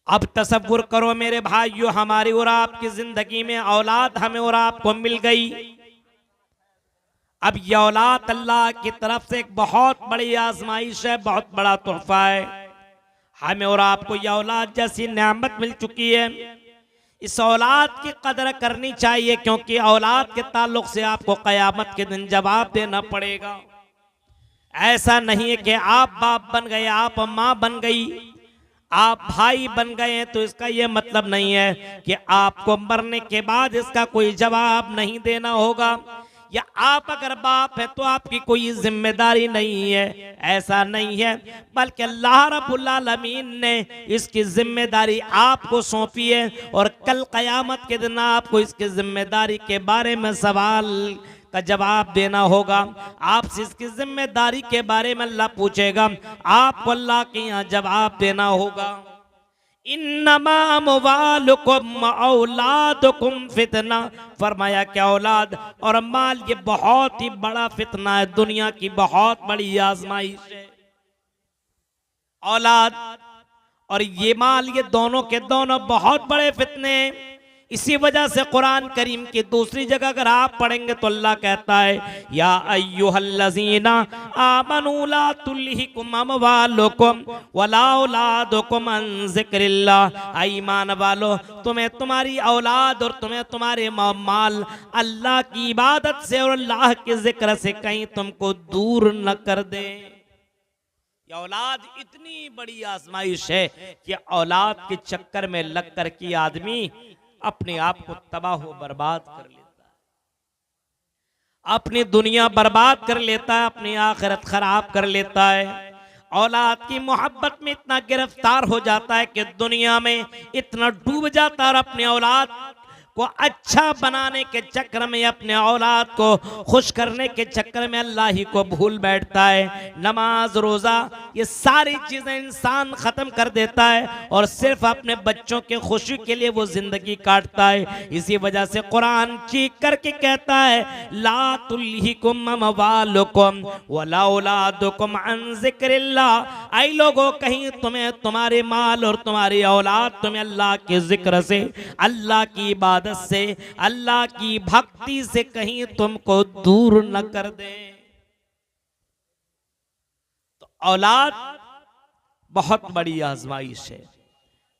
अब तसव्वुर करो मेरे भाइयों, हमारी और आपकी जिंदगी में औलाद हमें और आपको मिल गई। अब ये औलाद अल्लाह की तरफ से एक बहुत बड़ी आजमाइश है, बहुत बड़ा तोहफा है। हमें और आपको ये औलाद जैसी नेमत मिल चुकी है, इस औलाद की कदर करनी चाहिए, क्योंकि औलाद के ताल्लुक से आपको कयामत के दिन जवाब देना पड़ेगा। ऐसा नहीं है कि आप बाप बन गए, आप माँ बन गई, आप भाई बन गए हैं, तो इसका यह मतलब नहीं है कि आपको मरने के बाद इसका कोई जवाब नहीं देना होगा, या आप अगर बाप है तो आपकी कोई जिम्मेदारी नहीं है। ऐसा नहीं है, बल्कि अल्लाह रब्बुल आलमीन ने इसकी जिम्मेदारी आपको सौंपी है, और कल क़यामत के दिन आपको इसकी जिम्मेदारी के बारे में सवाल का जवाब देना होगा। आपसे इसकी जिम्मेदारी के बारे में अल्लाह पूछेगा, आपको अल्लाह के यहाँ जवाब देना होगा। इन्नमा अमवालुकुम औलादुकुम फितना, फरमाया कि औलाद और माल ये बहुत ही बड़ा फितना है, दुनिया की बहुत बड़ी आजमाइश है। औलाद और ये माल, ये दोनों के दोनों बहुत बड़े फितने हैं। इसी वजह से कुरान करीम की दूसरी जगह अगर आप पढ़ेंगे तो अल्लाह कहता है, या अय्युहल्लज़ीना आमनू ला तुल्हिकुम अमवालुकुम वला औलादुकुम अन ज़िक्रिल्लाह। ईमान वालो, तुम्हें तुम्हारी औलाद और तुम्हें तुम्हारे माल अल्लाह की इबादत से और अल्लाह के जिक्र से कहीं तुमको दूर न कर दे। ये औलाद इतनी बड़ी आजमाइश है कि औलाद के चक्कर में लग कर के आदमी अपने आप को तबाह बर्बाद कर लेता है, अपनी दुनिया बर्बाद कर लेता है, अपनी आखिरत खराब कर लेता है। औलाद की मोहब्बत में इतना गिरफ्तार हो जाता है कि दुनिया में इतना डूब जाता है, और अपने औलाद को अच्छा बनाने के चक्कर में, अपने औलाद को खुश करने के चक्कर में अल्लाह ही को भूल बैठता है। नमाज रोजा ये सारी चीजें इंसान खत्म कर देता है, और सिर्फ अपने बच्चों के खुशी के लिए वो जिंदगी काटता है। इसी वजह से कुरान चीख करके कहता है, ला तुल्हिकुम अमवालुकुम वला औलादुकुम अन ज़िक्रिल्लाह। आई लोगों, कहीं तुम्हें तुम्हारे माल और तुम्हारी औलाद तुम्हें अल्लाह के जिक्र से, अल्लाह की इबादत से, अल्लाह की भक्ति से कहीं तुमको दूर न कर दे। तो औलाद बहुत बड़ी आजमाइश है।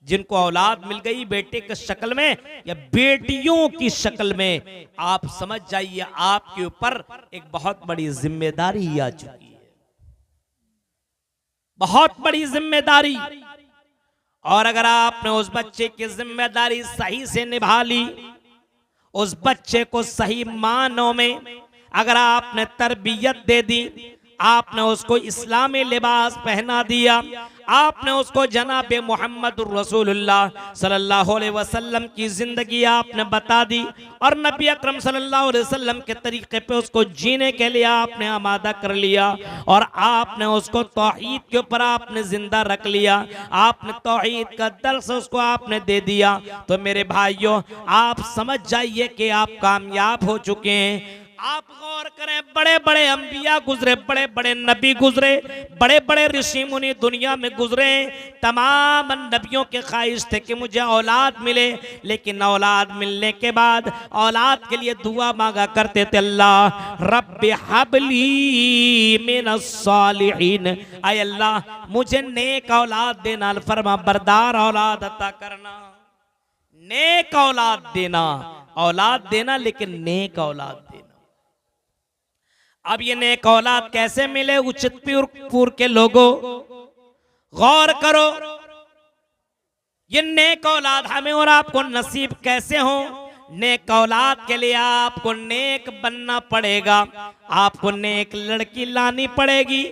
जिनको औलाद मिल गई बेटे की शक्ल में या बेटियों की शक्ल में, आप समझ जाइए आपके ऊपर एक बहुत बड़ी जिम्मेदारी आ चुकी है, बहुत बड़ी जिम्मेदारी। और अगर आपने उस बच्चे की जिम्मेदारी सही से निभा ली, उस बच्चे को सही मानों में अगर आपने तरबियत दे दी, आपने उसको इस्लामी लिबास पहना दिया, आपने उसको जनाब मोहम्मद रसूलुल्लाह सल्लल्लाहु अलैहि वसल्लम की जिंदगी आपने बता दी, और नबी अकरम सल्लल्लाहु अलैहि वसल्लम के तरीके पे उसको जीने के लिए आपने आमादा कर लिया, और आपने उसको तौहीद के ऊपर आपने जिंदा रख लिया, आपने तौहीद का दर्स उसको आपने दे दिया, तो मेरे भाइयों आप समझ जाइए कि आप कामयाब हो चुके हैं। आप गौर करें, बड़े बड़े अंबिया गुजरे, बड़े बड़े नबी गुजरे, बड़े बड़े ऋषि मुनि दुनिया में गुजरे। तमाम नबियों के ख्वाहिश थे कि मुझे औलाद मिले, लेकिन औलाद मिलने के बाद औलाद के लिए दुआ मांगा करते थे, अल्लाह रब्बि हबली मिनस सालिहीन, आय अल्लाह मुझे नेक औलाद देना, फरमा बरदार औलाद अता करना, नेक औलाद देना, लेकिन नेक औलाद देना। अब ये नेक औलाद कैसे मिले? उचितपुर के लोगों गौर करो, ये नेक औलाद हमें और आपको नसीब कैसे हो? नेक औलाद के लिए आपको नेक बनना पड़ेगा, आपको नेक लड़की लानी पड़ेगी,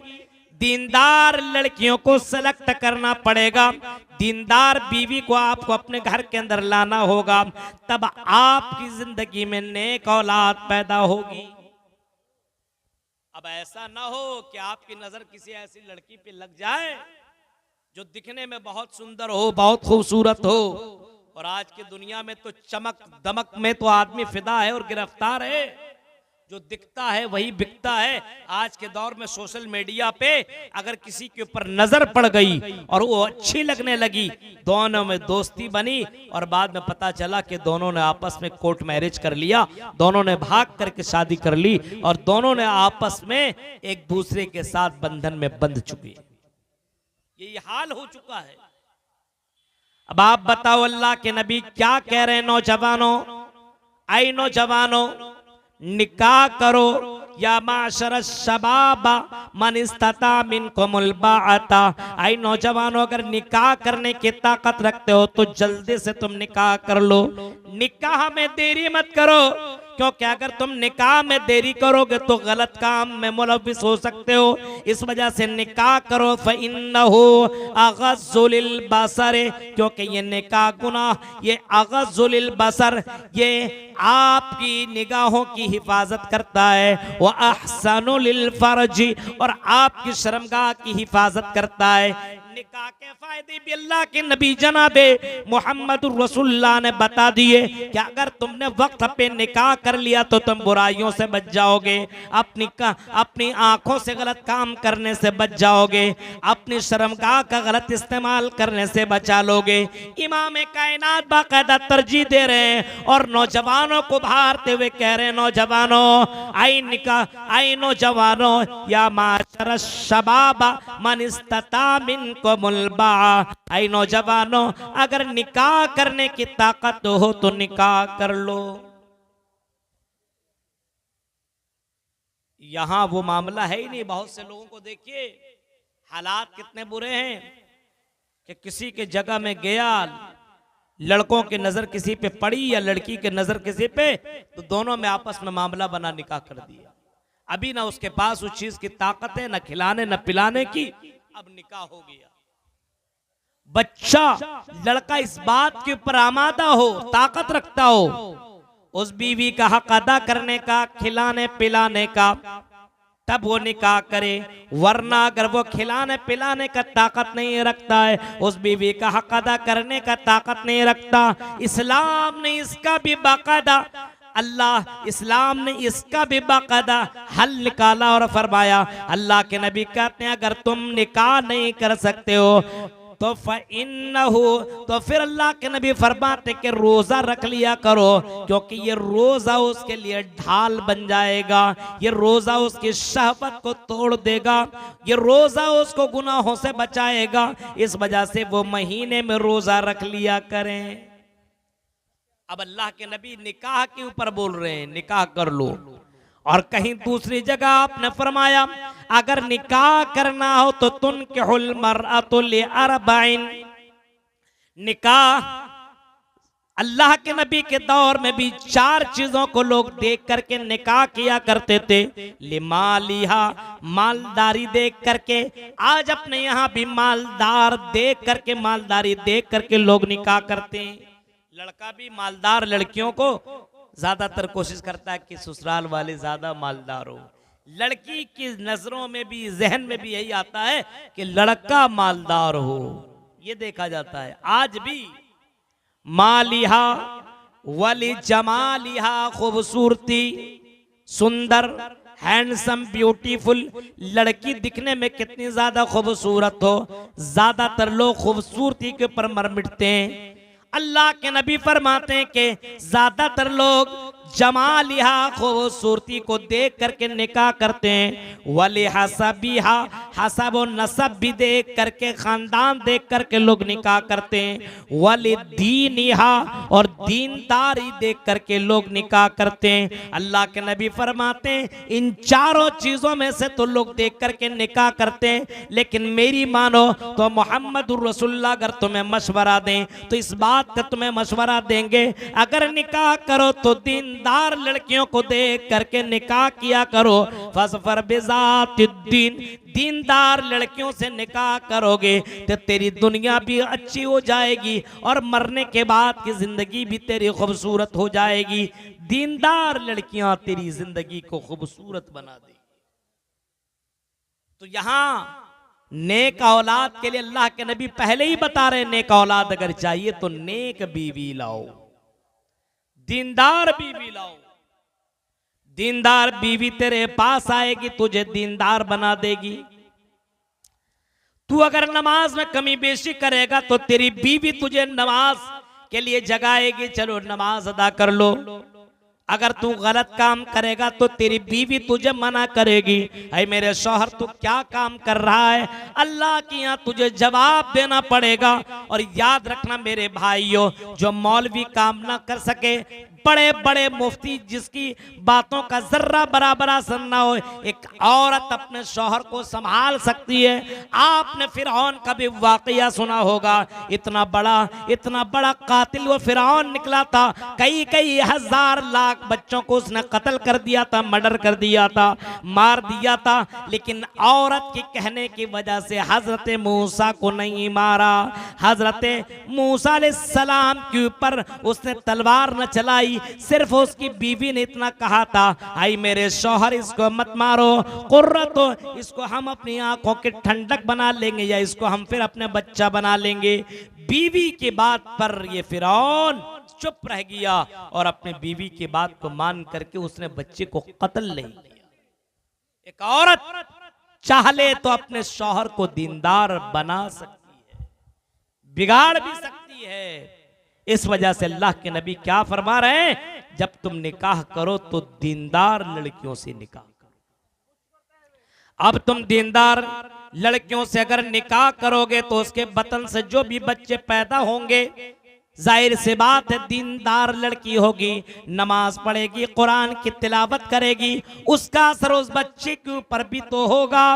दीनदार लड़कियों को सेलेक्ट करना पड़ेगा, दीनदार बीवी को आपको अपने घर के अंदर लाना होगा, तब आपकी जिंदगी में नेक औलाद पैदा होगी। अब ऐसा ना हो कि आपकी नजर किसी ऐसी लड़की पे लग जाए जो दिखने में बहुत सुंदर हो, बहुत खूबसूरत हो, और आज की दुनिया में तो चमक दमक में तो आदमी फिदा है और गिरफ्तार है। जो दिखता है वही बिकता है। आज के दौर में सोशल मीडिया पे अगर किसी के ऊपर नजर पड़ गई और वो अच्छी लगने लगी, दोनों में दोस्ती बनी और बाद में पता चला कि दोनों ने आपस में कोर्ट मैरिज कर लिया, दोनों ने भाग करके शादी कर ली और दोनों ने आपस में एक दूसरे के साथ बंधन में बंध चुके। यही हाल हो चुका है। अब आप बताओ अल्लाह के नबी क्या कह रहे हैं नौजवानों, आई नौजवानों निकाह करो, या माशर शबाबा मन इस्तता मिनकुमुल बाअता, आई नौजवानों अगर निकाह करने की ताकत रखते हो तो जल्दी से तुम निकाह कर लो, निकाह में देरी मत करो, क्योंकि अगर तुम निकाह में देरी करोगे तो गलत काम में मुलव्विस हो सकते हो। इस वजह से निकाह करो, फ़इन्नहु अग़ज़्ज़ु लिल-बसर, क्योंकि ये निकाह गुनाह, ये अग़ज़्ज़ु लिल-बसर, ये आपकी निगाहों की हिफाजत करता है, व अहसनु लिल-फ़र्ज, और आपकी शर्मगाह की हिफाजत करता है। निकाह के फायदे भी अल्लाह के नबी जनाबे मुहम्मदुर रसूलुल्लाह ने बता दिए कि अगर तुमने वक्त पे निकाह कर लिया तो तुम बुराइयों से बच जाओगे, अपनी आंखों से गलत काम करने से बच जाओगे, अपनी शर्मगाह का गलत इस्तेमाल करने से बचा लोगे। इमाम कायनात बाकायदा तरजीह दे रहे हैं और नौजवानों को भारते हुए कह रहे हैं, नौजवानों आई निकाह, आई नौजवानों, या माशर शबाबा मन इस्तता मिन को मुलबा, आई नौजवानों अगर निकाह करने की ताकत हो तो निकाह कर लो। यहां वो मामला है ही नहीं। बहुत से लोगों को देखिए हालात कितने बुरे हैं कि किसी के जगह में गया, लड़कों की नजर किसी पे पड़ी या लड़की की नजर किसी पे, तो दोनों में आपस में मामला बना निकाह कर दिया। अभी ना उसके पास उस चीज की ताकत है, ना खिलाने ना पिलाने की, अब निकाह हो गया। बच्चा लड़का इस बात के ऊपर आमादा हो, ताकत रखता हो उस बीवी का हक अदा करने का, खिलाने पिलाने का, तब वो निकाह करे। वरना अगर वो खिलाने पिलाने का ताकत नहीं रखता है, उस बीवी का हक अदा करने का ताकत नहीं रखता, इस्लाम ने इसका भी बाकायदा, अल्लाह इस्लाम ने इसका भी बाकायदा हल निकाला और फरमाया। अल्लाह के नबी कहते हैं अगर तुम निकाह नहीं कर सकते हो तो फ़इन्नहु, तो फिर अल्लाह के नबी फरमाते कि रोज़ा रख लिया करो, क्योंकि ये रोज़ा उसके लिए ढाल बन जाएगा, ये रोज़ा उसकी शहवत को तोड़ देगा, ये रोज़ा उसको गुनाहों से बचाएगा। इस वजह से वो महीने में रोज़ा रख लिया करें। अब अल्लाह के नबी निकाह के ऊपर बोल रहे हैं, निकाह कर लो। और कहीं दूसरी जगह आपने फरमाया अगर निकाह करना हो तो तुनकिहुल मरअतु लिअरबइन, निकाह अल्लाह के नबी के दौर में भी 4 चीजों को लोग देख करके निकाह किया करते थे। लिमालिहा, मालदारी देख करके, आज अपने यहाँ भी मालदार देख करके, मालदारी देख करके लोग निकाह करते हैं। लड़का भी मालदार लड़कियों को ज्यादातर कोशिश करता है कि ससुराल वाले ज्यादा मालदार हो। लड़की की नजरों में भी, जहन में भी यही आता है कि लड़का मालदार हो, ये देखा जाता है। आज भी मालिहा वली जमालिहा, खूबसूरती, सुंदर, हैंडसम, ब्यूटीफुल लड़की दिखने में कितनी ज्यादा खूबसूरत हो, ज्यादातर लोग खूबसूरती के ऊपर मर मिटते हैं। अल्लाह के नबी फरमाते हैं कि ज्यादातर लोग जमालिहा, खूबसूरती को देख करके निकाह करते हैं। वली हसबिहा, हसब और नसब भी देख करके, खानदान देख करके लोग निकाह करते हैं। वली दीनिहा, और दीनदारी देख करके लोग निकाह करते हैं। अल्लाह के नबी फरमाते हैं इन 4 चीजों में से तो लोग देख करके निकाह करते हैं, लेकिन मेरी मानो तो मोहम्मदुर रसूलुल्लाह अगर तुम्हें मशवरा दें तो इस बात का तुम्हें मशवरा देंगे अगर निकाह करो तो दीनदार लड़कियों को देख करके निकाह किया करो। फसफर बिज़ातिद्दीन, दीनदार लड़कियों से निकाह करोगे तो तेरी दुनिया भी अच्छी हो जाएगी और मरने के बाद की जिंदगी भी तेरी खूबसूरत हो जाएगी। दीनदार लड़कियां तेरी जिंदगी को खूबसूरत बना देगी। तो यहां नेक औलाद के लिए अल्लाह के नबी पहले ही बता रहे, नेक औलाद अगर चाहिए तो नेक बीवी लाओ, दीनदार बीवी लाओ। दीनदार बीवी तेरे पास आएगी, तुझे दीनदार बना देगी। तू अगर नमाज में कमी बेशी करेगा तो तेरी बीवी तुझे नमाज के लिए जगाएगी, चलो नमाज अदा कर लो। अगर तू गलत काम करेगा तो तेरी बीवी तुझे मना करेगी, ऐ मेरे शौहर तू क्या काम कर रहा है, अल्लाह के यहाँ तुझे जवाब देना पड़ेगा। और याद रखना मेरे भाइयों, जो मौलवी काम ना कर सके, बड़े बड़े मुफ्ती जिसकी बातों का जर्रा बराबर असर ना हो, एक औरत अपने शौहर को संभाल सकती है। आपने फिरौन का भी वाकया सुना होगा, इतना बड़ा कातिल वो फिरौन निकला था, कई हजार लाख बच्चों को उसने कत्ल कर दिया था, मर्डर कर दिया था, मार दिया था। लेकिन औरत के कहने की वजह से हजरत मूसा को नहीं मारा। हजरत मूसा अलैहिस्सलाम के ऊपर उसने तलवार न चलाई, सिर्फ उसकी बीवी ने इतना कहा था, आई मेरे शौहर इसको मत मारो, कुर्रत हो, इसको हम अपनी आंखों की ठंडक बना लेंगे या इसको हम फिर अपने बच्चा बना लेंगे। बीवी की बात पर ये फिरौन चुप रह गया और अपने बीवी की बात को मान करके उसने बच्चे को कत्ल नहीं किया। एक औरत चाह ले तो अपने शौहर को दीनदार बना सकती है, बिगाड़ भी सकती है। इस वजह से अल्लाह के नबी क्या फरमा रहे हैं, जब तुम निकाह करो तो दीनदार लड़कियों से निकाह करो। अब तुम दीनदार लड़कियों से अगर निकाह करोगे तो उसके बतन से जो भी बच्चे पैदा होंगे, जाहिर सी बात है दीनदार लड़की होगी, नमाज पढ़ेगी, कुरान की तिलावत करेगी, उसका असर उस बच्चे के ऊपर भी तो होगा।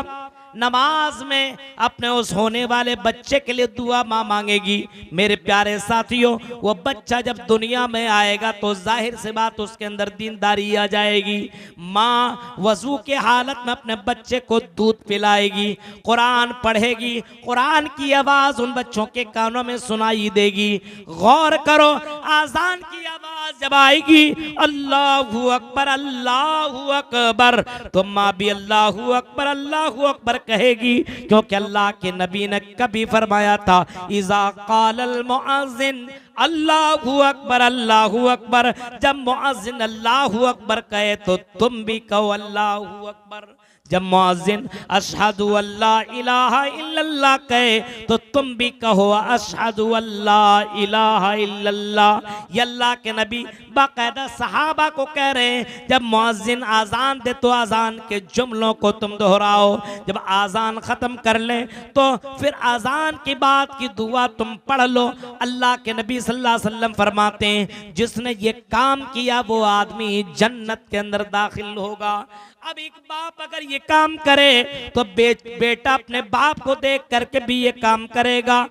नमाज में अपने उस होने वाले बच्चे के लिए दुआ माँ मांगेगी। मेरे प्यारे साथियों, वो बच्चा जब दुनिया में आएगा तो जाहिर सी बात उसके अंदर दीनदारी आ जाएगी। माँ वजू के हालत में अपने बच्चे को दूध पिलाएगी, कुरान पढ़ेगी, कुरान की आवाज उन बच्चों के कानों में सुनाई देगी। गौर करो, आजान की आवाज जब आएगी, अल्लाहू अकबर अल्लाहू अकबर, तो माँ भी अल्लाहू अकबर कहेगी, क्योंकि अल्लाह के नबी ने कभी फरमाया था, इज़ा क़ालल मुअज़्ज़िन अल्लाहू अकबर, जब मुअज़्ज़िन अल्लाहू अकबर कहे तो तुम भी कहो अल्लाहू अकबर। जब मुअज़्ज़िन अशहदु अल्ला इलाहा इल्लल्लाह कहे तो तुम भी कहो अशहदु अल्ला इलाहा इल्लल्लाह। ये अल्लाह के नबी बाकायदा सहाबा को कह रहे हैं, जब मुअज़्ज़िन आज़ान दे तो आज़ान के जुमलों को तुम दोहराओ, जब आज़ान ख़त्म कर ले तो फिर आज़ान के बाद की दुआ तुम पढ़ लो। अल्लाह के नबी सल्लल्लाहु अलैहि वसल्लम फरमाते हैं, जिसने ये काम किया वो आदमी जन्नत के अंदर दाखिल होगा। अब एक बाप अगर ये काम करे तो बेटा अपने बाप को देख करके भी ये काम करेगा।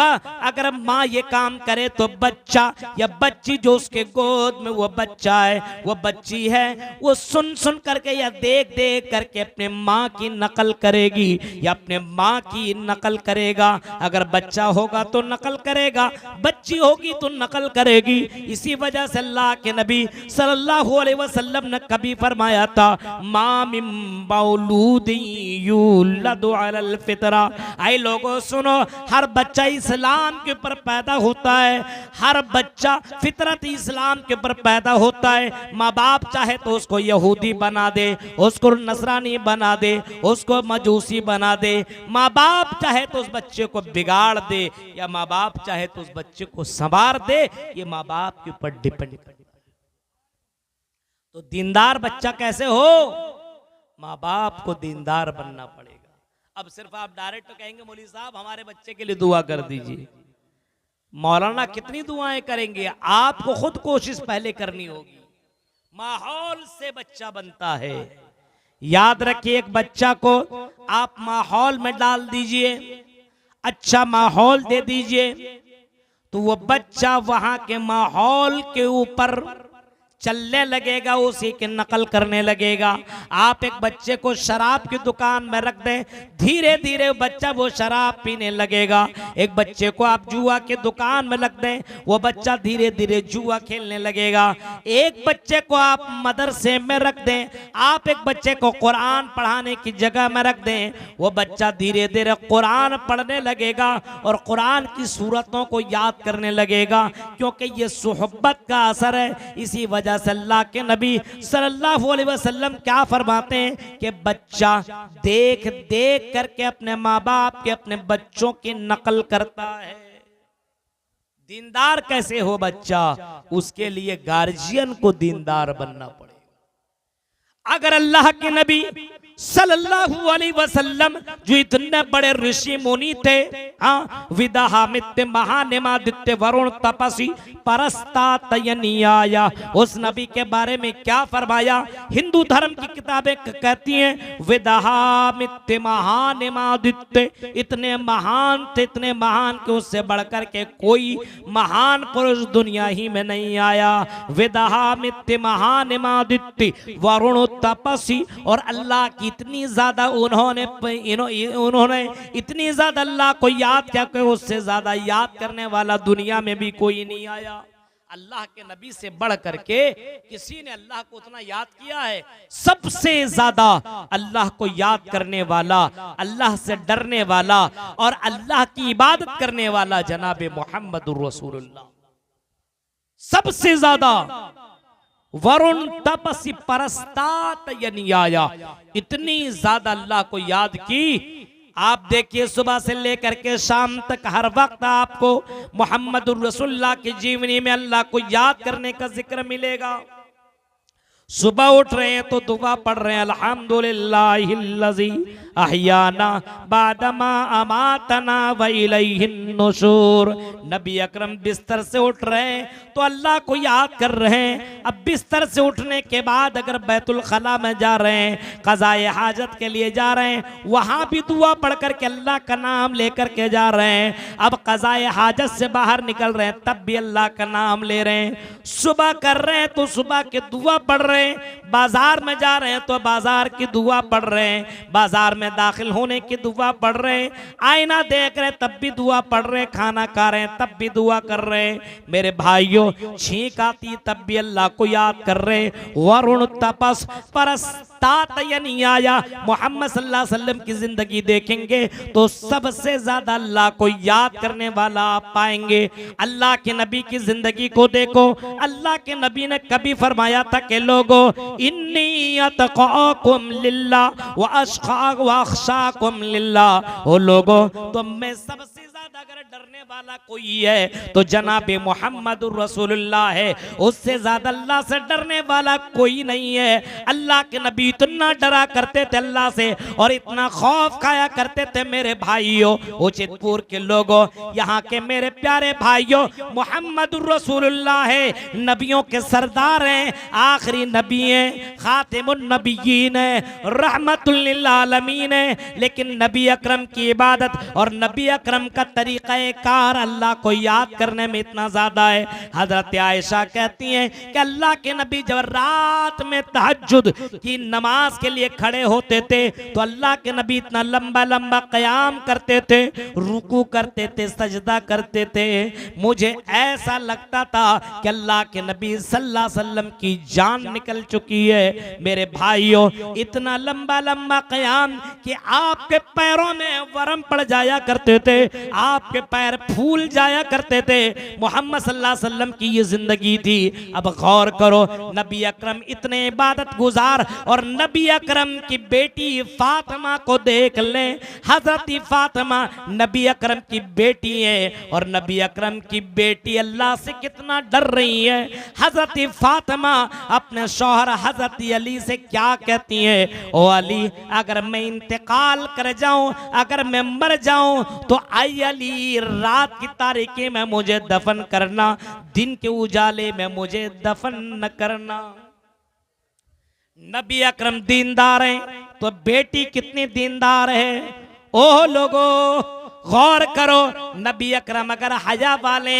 अगर माँ ये काम करे तो बच्चा या बच्ची जो उसके गोद में वो बच्चा है, वो बच्ची है, वो सुन सुन करके या देख देख करके अपने माँ की नकल करेगी या अपने माँ की नकल करेगा। अगर बच्चा होगा तो नकल करेगा, बच्ची होगी तो नकल करेगी। इसी वजह से अल्लाह के नबी सल्लल्लाहु अलैहि वसल्लम ने कभी फरमाया था, माँ मिन मौलूदिन यूलदु अलल फितरा। आई लोगों सुनो, हर बच्चा इस्लाम के ऊपर पैदा होता है, हर बच्चा फितरत इस्लाम के ऊपर पैदा होता है। माँ बाप चाहे तो उसको यहूदी बना दे, उसको नसरानी बना दे, उसको मजूसी बना दे, माँ बाप चाहे तो उस बच्चे को बिगाड़ दे या माँ बाप चाहे तो उस बच्चे को संवार दे, ये माँ बाप के ऊपर डिपेंड करता है। तो दीनदार बच्चा कैसे हो, माँ बाप को दीनदार बनना पड़ेगा। अब सिर्फ आप डायरेक्ट तो कहेंगे मौलवी साहब हमारे बच्चे के लिए दुआ कर दीजिए, मौलाना कितनी दुआएं करेंगे, आपको खुद कोशिश पहले करनी होगी। माहौल से बच्चा बनता है। याद रखिए, एक बच्चा को आप माहौल में डाल दीजिए, अच्छा माहौल दे दीजिए, तो वो बच्चा वहां के माहौल के ऊपर चलने लगेगा, उसी की नकल करने लगेगा। आप एक बच्चे को शराब की दुकान में रख दें, धीरे धीरे बच्चा वो शराब पीने लगेगा। एक बच्चे को आप जुआ की दुकान में रख दें, वो बच्चा धीरे धीरे जुआ खेलने लगेगा। एक बच्चे को आप मदरसे में रख दें, आप एक बच्चे को कुरान पढ़ाने की जगह में रख दें, वो बच्चा धीरे धीरे कुरान पढ़ने लगेगा और कुरान की सूरतों को याद करने लगेगा, क्योंकि ये सोहबत का असर है। इसी वजह वजह से अल्लाह के नबी सल्लल्लाहु अलैहि वसल्लम क्या फरमाते हैं कि बच्चा देख देख करके अपने माँ बाप के, अपने बच्चों की नकल करता है। दीनदार कैसे हो बच्चा, उसके लिए गार्जियन को दीनदार बनना पड़ेगा। अगर अल्लाह के नबी सल्लल्लाहु अलैहि वसल्लम जो इतने बड़े ऋषि मुनि थे, हाँ, विदाहामित्य महानिमादित्य वरुण तपसी परस्तातयनियाया, उस नबी के बारे में क्या फरमाया। हिंदू धर्म की किताबें कहती हैं विदाहामित्य महानिमादित्य, इतने महान थे, इतने महान कि उससे बढ़कर के कोई महान पुरुष दुनिया ही में नहीं आया। विदाहामित्य महानिमादित्य वरुण तपसी, और अल्लाह की इतनी ज्यादा उन्होंने इतनी ज्यादा अल्लाह को याद किया कि उससे ज्यादा याद करने वाला दुनिया में भी कोई नहीं आया। अल्लाह के नबी से बढ़ करके किसी ने अल्लाह को उतना याद किया है। सबसे ज्यादा अल्लाह को याद करने वाला, अल्लाह से डरने वाला और अल्लाह की इबादत करने वाला जनाब मोहम्मदुर रसूलुल्लाह। सबसे ज्यादा वरुण तपसी परस्तात यनियाया, इतनी ज्यादा अल्लाह को याद की। आप देखिए सुबह से लेकर के शाम तक हर वक्त आपको मोहम्मदुर रसूलुल्लाह की जीवनी में अल्लाह को याद करने का जिक्र मिलेगा। सुबह उठ रहे हैं तो दुआ पढ़ रहे हैं अल्हम्दुलिल्लाहिल्लज़ी अहयाना बादमा अमातना व इलैहिन नुशूर। नबी अकरम बिस्तर से उठ रहे हैं तो अल्लाह को याद कर रहे हैं। अब बिस्तर से उठने के बाद अगर बैतुल खला में जा रहे हैं, क़ज़ाए हाजत के लिए जा रहे हैं, वहां भी दुआ पढ़ करके अल्लाह का नाम लेकर के जा रहे हैं। अब क़ज़ाए हाजत से बाहर निकल रहे हैं तब भी अल्लाह का नाम ले रहे हैं। सुबह कर रहे हैं तो सुबह की दुआ पढ़ रहे हैं, बाजार में जा रहे हैं तो बाजार की दुआ पढ़ रहे हैं, बाजार में दाखिल होने की दुआ पढ़ रहे हैं, आईना देख रहे हैं तब भी दुआ पढ़ रहे हैं, खाना खा रहे हैं तब भी दुआ कर रहे हैं। मेरे भाइयों, छींक आती तब भी अल्लाह को याद कर रहे हैं। वरुण तपस परस्तात यानी आया, मोहम्मद सल्लल्लाहु अलैहि वसल्लम की जिंदगी देखेंगे तो सबसे ज्यादा अल्लाह को याद करने वाला आप पाएंगे। अल्लाह के नबी की जिंदगी को देखो, अल्लाह के नबी ने कभी फरमाया था कि लोगों इन्नी अतक़ाकुम लिल्लाह व अख़शाकुम लिल्लाह, ओ लोगों तो मैं सबसे ज्यादा अगर डरने वाला कोई है तो जनाब मोहम्मदुर रसूलुल्लाह है, उससे ज्यादा अल्लाह से डरने वाला कोई नहीं है। अल्लाह के नबी इतना डरा करते थे अल्लाह से और इतना खौफ खाया करते थे। मेरे भाइयों, उचितपुर के लोगों, यहाँ के मेरे प्यारे भाइयों, मोहम्मदुर रसूलुल्लाह है, नबियों के सरदार हैं, आखिरी नबी हैं, खातिमुन नबिय्यीन हैं, रहमतुल लिल आलमीन हैं। लेकिन नबी अकरम की इबादत और नबी अकरम का तरीक़ा कार अल्लाह को याद करने में इतना ज्यादा है। हजरत आयशा कहती हैं कि अल्लाह के नबी जब रात में तहज्जुद की नमाज के लिए खड़े होते थे तो अल्लाह के नबी इतना लंबा लंबा क़याम करते थे, रुकू करते थे, सजदा करते थे। मुझे ऐसा लगता था कि अल्लाह के नबी सल्लल्लाहु अलैहि वसल्लम की जान निकल चुकी है। मेरे भाइयों, इतना लंबा लंबा क़याम कि आपके पैरों में वरम पड़ जाया करते थे, आपके पैर फूल जाया करते थे। मोहम्मद सल्लल्लाहु अलैहि वसल्लम की ये जिंदगी थी। अब गौर करो, नबी अकरम इतने इबादत गुजार और नबी अकरम की बेटी फातिमा को देख ले। हजरत फातिमा नबी अकरम की बेटी है और नबी अकरम की बेटी अल्लाह से कितना डर रही है। हजरत फातिमा अपने शौहर हजरत अली से क्या कहती है, ओ अली, अगर मैं इंतकाल कर जाऊं, अगर मैं मर जाऊं तो आई अली रात की तारीकी में मुझे दफन करना, दिन के उजाले में मुझे दफन न करना। नबी अकरम दीनदार हैं तो बेटी कितनी दीनदार है। ओह लोगों, गौर करो, नबी अकरम अगर हया वाले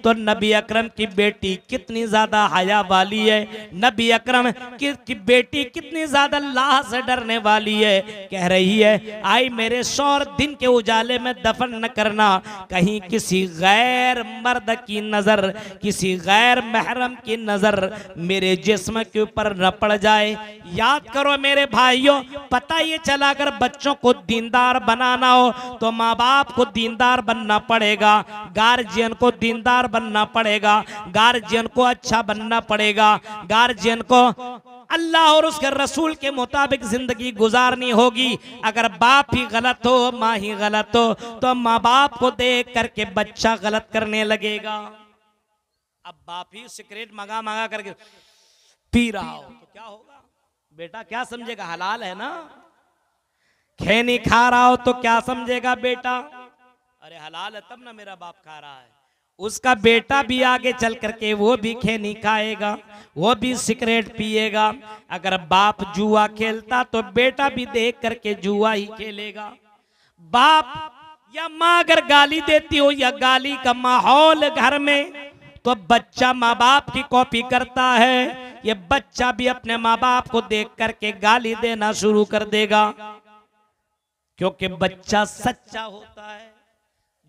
तो नबी अकरम की बेटी कितनी ज्यादा हया वाली है। नबी अकरम की बेटी कितनी ज्यादा अल्लाह से डरने वाली है। कह रही है, आई मेरे शौहर दिन के उजाले में दफन न करना, कहीं किसी गैर मर्द की नजर, किसी गैर महरम की नजर मेरे जिस्म के ऊपर न पड़ जाए। याद करो मेरे भाइयों, पता ये चला अगर बच्चों को दीनदार बनाना हो तो माँ बाप बाप को दीनदार बनना पड़ेगा, गार्जियन को दीनदार बनना पड़ेगा, गार्जियन को अच्छा बनना पड़ेगा, गार्जियन को अल्लाह और उसके रसूल के मुताबिक जिंदगी गुजारनी होगी। अगर बाप ही गलत हो, माँ ही गलत हो, तो माँ बाप को देख करके बच्चा गलत करने लगेगा। अब बाप ही सिगरेट मंगा मंगा करके पी रहा हो तो क्या होगा? बेटा क्या समझेगा? हलाल है ना। खैनी खा रहा हो तो क्या समझेगा बेटा? अरे हलाल है तब ना मेरा बाप खा रहा है। उसका बेटा भी आगे चल करके वो भी खैनी खाएगा, वो भी सिगरेट पिएगा। अगर बाप जुआ खेलता तो बेटा भी देख करके जुआ ही खेलेगा। बाप या माँ अगर गाली देती हो या गाली का माहौल घर में, तो बच्चा माँ बाप की कॉपी करता है। ये बच्चा भी अपने माँ बाप को देख करके गाली देना शुरू कर देगा, क्योंकि बच्चा सच्चा होता है,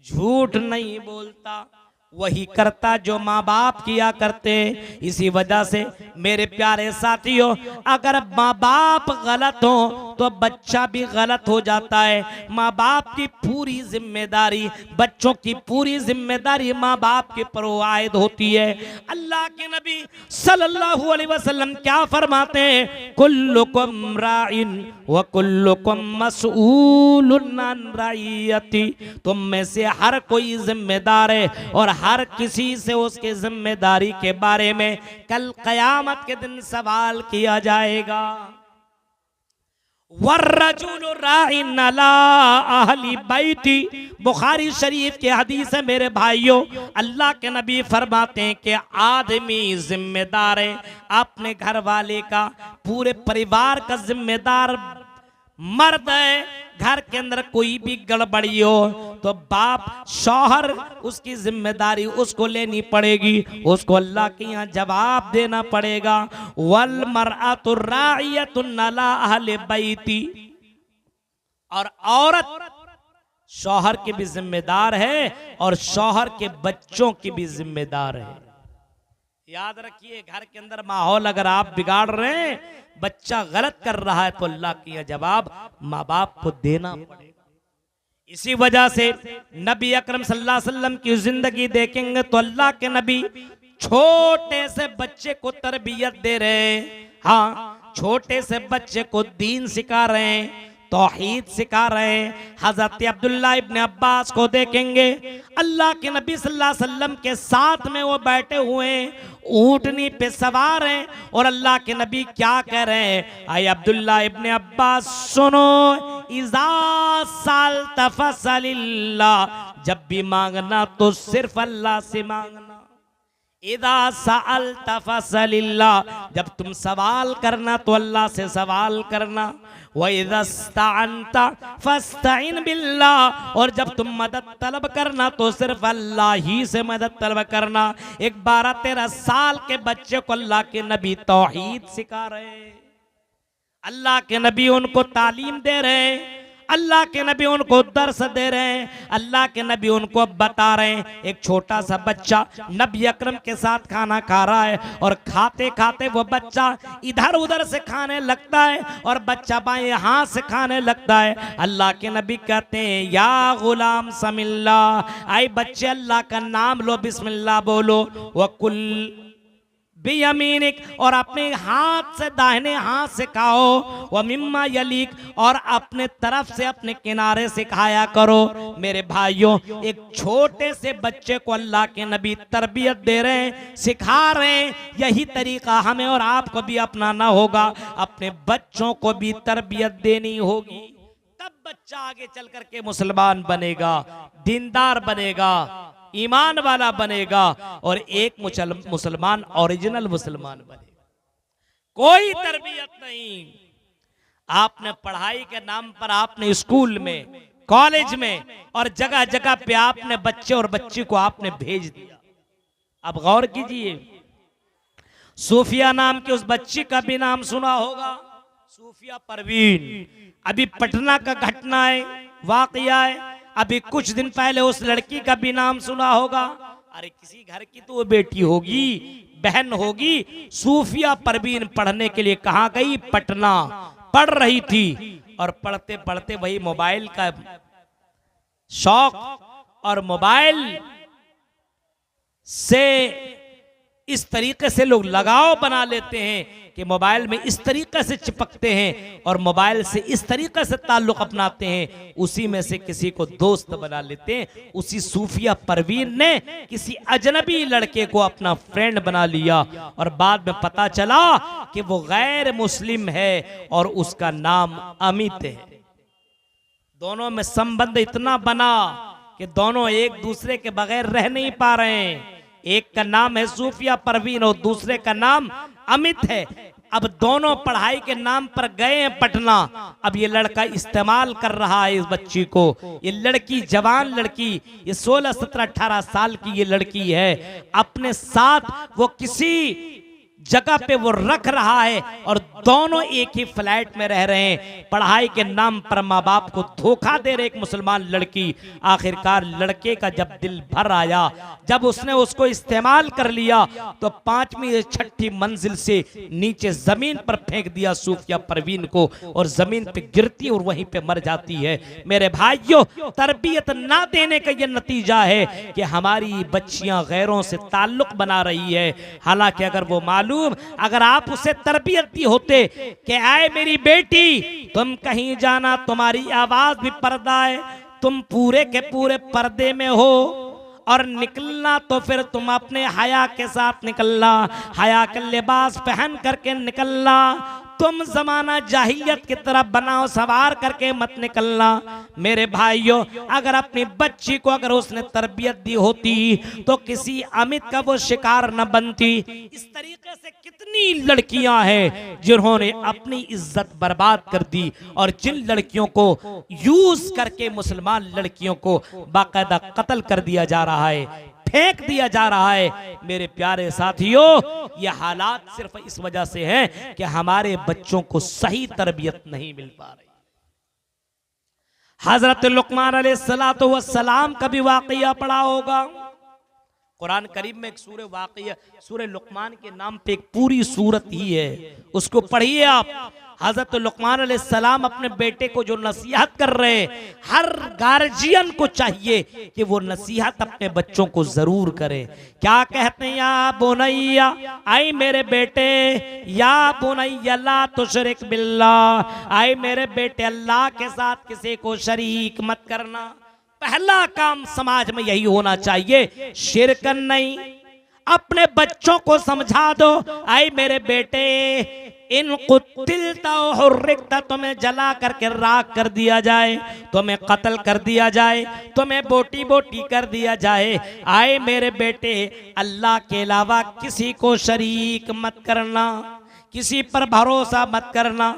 झूठ नहीं बोलता, वही करता जो माँ बाप किया करते हैं। इसी वजह से मेरे प्यारे साथियों, अगर माँ बाप गलत हो तो बच्चा भी गलत हो जाता है। माँ बाप की पूरी जिम्मेदारी, बच्चों की पूरी जिम्मेदारी माँ बाप के पर आयद होती है। अल्लाह के नबी सल्लल्लाहु अलैहि वसल्लम क्या फरमाते हैं? कुल्लुकुम राइन व कुल्लुकुम मसऊलुन अन रइयती। तुम में से हर कोई जिम्मेदार है और हर किसी से उसकी जिम्मेदारी के बारे में कल कयामत के दिन सवाल किया जाएगा। वर्रजुलु राइन अला अहली बैती। बुखारी शरीफ के हदीस है मेरे भाइयों। अल्लाह के नबी फरमाते हैं कि आदमी जिम्मेदार है अपने घर वाले का, पूरे परिवार का जिम्मेदार मर्द है। घर के अंदर कोई भी गड़बड़ी हो तो बाप शौहर उसकी जिम्मेदारी उसको लेनी पड़ेगी, उसको अल्लाह के यहाँ जवाब देना पड़ेगा। वल मरअतु राइयतुन अला अहले बैती। और औरत शौहर की भी जिम्मेदार है और शौहर के बच्चों की भी जिम्मेदार है। याद रखिए, घर के अंदर माहौल अगर आप बिगाड़ रहे हैं, बच्चा गलत कर रहा है, तो अल्लाह की जवाब माँ बाप को देना पड़ेगा। इसी वजह से नबी अकरम सल्लल्लाहु अलैहि वसल्लम की जिंदगी देखेंगे तो अल्लाह के नबी छोटे से बच्चे को तरबियत दे रहे हैं। हाँ, छोटे से बच्चे को दीन सिखा रहे हैं, तौहीद सिखा रहे हैं। हजरत अब्दुल्ला इब्न अब्बास को देखेंगे, अल्लाह के नबी सल्लल्लाहु अलैहि वसल्लम के साथ में वो बैठे हुए हैं, ऊंटनी पे सवार हैं, और अल्लाह के नबी क्या कह रहे हैं? आए अब्दुल्ला इब्न अब्बास सुनो, इज़ा सालत फसलिल्लाह। जब भी मांगना तो सिर्फ अल्लाह से मांगना। इदा सअलत फसलिल्लाह। जब तुम सवाल करना तो अल्लाह से सवाल करना। व इज़ा इस्तअनत फस्तईन बिल्लाह। और जब तुम मदद तलब करना तो सिर्फ अल्लाह ही से मदद तलब करना। एक 12-13 साल के बच्चे को अल्लाह के नबी तौहीद सिखा रहे हैं, अल्लाह के नबी उनको तालीम दे रहे हैं, अल्लाह के नबी उनको दर्स दे रहे हैं, अल्लाह के नबी उनको बता रहे हैं। एक छोटा सा बच्चा नबी अकरम के साथ खाना खा रहा है और खाते खाते वो बच्चा इधर उधर से खाने लगता है और बच्चा बाएं हाथ से खाने लगता है। अल्लाह के नबी कहते हैं, या गुलाम समिल्लाह। आई बच्चे अल्लाह का नाम लो, बिस्मिल्लाह बोलो। वकुल बियमीनिक। और अपने हाथ से, दाहिने हाथ से खाओ। व मिम्मा यलीक। और अपने तरफ से, अपने किनारे से खाया करो। मेरे भाइयों, एक छोटे से बच्चे को अल्लाह के नबी तरबियत दे रहे हैं, सिखा रहे हैं। यही तरीका हमें और आपको भी अपनाना होगा, अपने बच्चों को भी तरबियत देनी होगी। तब बच्चा आगे चल करके मुसलमान बनेगा, दीनदार बनेगा, ईमान वाला बनेगा और एक मुसलमान, ओरिजिनल मुसलमान बनेगा। कोई तरबियत नहीं। आपने पढ़ाई के नाम पर आपने स्कूल में, कॉलेज में और जगह जगह पे आपने बच्चे और बच्ची को आपने भेज दिया। अब गौर कीजिए, सूफिया नाम की उस बच्ची का भी नाम सुना होगा, सूफिया परवीन। अभी पटना का घटना है, वाकया है। अभी कुछ दिन पहले उस लड़की का भी नाम सुना होगा। अरे किसी घर की तो वो बेटी होगी, बहन होगी। सूफिया परवीन पढ़ने के लिए कहाँ गई? पटना। पढ़ रही थी और पढ़ते पढ़ते वही मोबाइल का शौक और मोबाइल से इस तरीके से लोग लगाव बना लेते हैं कि मोबाइल में इस तरीके से चिपकते हैं और मोबाइल से इस तरीके से ताल्लुक अपनाते हैं, उसी में से किसी को दोस्त बना लेते हैं। उसी सूफिया परवीन ने किसी अजनबी लड़के को अपना फ्रेंड बना लिया और बाद में पता चला कि वो गैर मुस्लिम है और उसका नाम अमित है। दोनों में संबंध इतना बना कि दोनों एक दूसरे के बगैर रह नहीं पा रहे हैं। एक का नाम है सूफिया परवीन और दूसरे का नाम अमित है। अब दोनों पढ़ाई के नाम पर गए हैं पटना। अब ये लड़का इस्तेमाल कर रहा है इस बच्ची को। ये लड़की जवान लड़की, ये 16, 17, 18 साल की ये लड़की है। अपने साथ वो किसी जगह पे वो रख रहा है और दोनों एक ही फ्लैट में रह रहे हैं। पढ़ाई के नाम पर माँ बाप को धोखा दे रहे एक मुसलमान लड़की। आखिरकार लड़के का जब दिल भर आया, जब उसने उसको इस्तेमाल कर लिया, तो 5वीं या 6ठी मंजिल से नीचे जमीन पर फेंक दिया सूफिया परवीन को और जमीन पे गिरती और वहीं पे मर जाती है। मेरे भाइयों, तरबियत ना देने का यह नतीजा है कि हमारी बच्चियां गैरों से ताल्लुक बना रही है। हालांकि अगर वो मालूम, अगर आप उसे तरबियत दी होते कि आए मेरी बेटी, तुम कहीं जाना तुम्हारी आवाज भी पर्दा है, तुम पूरे के पूरे पर्दे में हो और निकलना तो फिर तुम अपने हया के साथ निकलना, हया का लिबास पहन करके निकलना, तुम जमाना जाहिलियत की तरफ बनाओ सवार करके मत निकलना। मेरे भाइयों, अगर अपनी बच्ची को अगर उसने तरबियत दी होती तो किसी अमित का वो शिकार न बनती। इस तरीके से कितनी लड़कियां हैं जिन्होंने अपनी इज्जत बर्बाद कर दी और जिन लड़कियों को यूज करके मुसलमान लड़कियों को बाकायदा कत्ल कर दिया जा रहा है, फेंक दिया जा रहा है। मेरे प्यारे साथियों, ये हालात सिर्फ इस वजह से हैं कि हमारे बच्चों को सही तरबियत नहीं मिल पा रही। हजरत लुकमान अलैहिस्सलातु वस्सलाम का भी वाकया पढ़ा होगा। कुरान करीम में एक सूरह वाकया, सूरह लुकमान के नाम पे एक पूरी सूरत ही है, उसको पढ़िए आप। हजरत लुकमान अलैहिस्सलाम अपने बेटे को जो नसीहत कर रहे हैं, हर गार्जियन को चाहिए कि वो नसीहत अपने बच्चों को जरूर करे। क्या कहते हैं? या बुनैया, आई मेरे बेटे, या बुनैया ला तुशरिक बिल्लाह, आई मेरे बेटे अल्लाह के साथ किसी को शरीक मत करना। पहला काम समाज में यही होना चाहिए, शिरकन नहीं। अपने बच्चों को समझा दो, आई मेरे बेटे, इन कुतिलता हुर्रिकता, तुम्हें जला करके राख कर दिया जाए, तुम्हें कत्ल कर दिया जाए, तुम्हें बोटी बोटी कर दिया जाए, आए मेरे बेटे अल्लाह के अलावा किसी को शरीक मत करना, किसी पर भरोसा मत करना।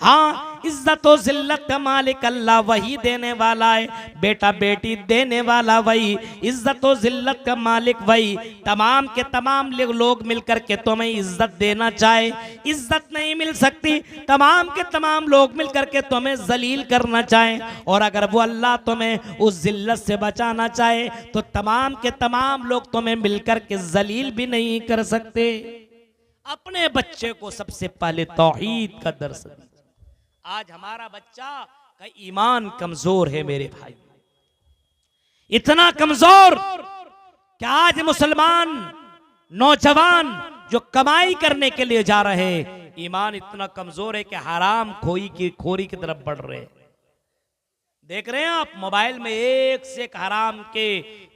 हाँ, इज्जत और जिल्लत का मालिक अल्लाह वही देने वाला है, बेटा बेटी देने वाला वही, इज्जत और जिल्लत का मालिक वही। तमाम के तमाम लोग मिलकर के तुम्हें इज्जत देना चाहे, इज्जत नहीं मिल सकती। तमाम के तमाम लोग मिलकर के तुम्हें जलील करना चाहे, और अगर वो अल्लाह तुम्हें उस जिल्लत से बचाना चाहे तो तमाम के तमाम लोग तुम्हें मिलकर के जलील भी नहीं कर सकते। अपने बच्चे को सबसे पहले तौहीद का दर्स दीजिए। आज हमारा बच्चा का ईमान कमजोर है मेरे भाई, इतना कमजोर कि आज मुसलमान नौजवान जो कमाई करने के लिए जा रहे हैं, ईमान इतना कमजोर है कि हराम खोई की खोरी की तरफ बढ़ रहे हैं। देख रहे हैं आप, मोबाइल में एक से एक हराम के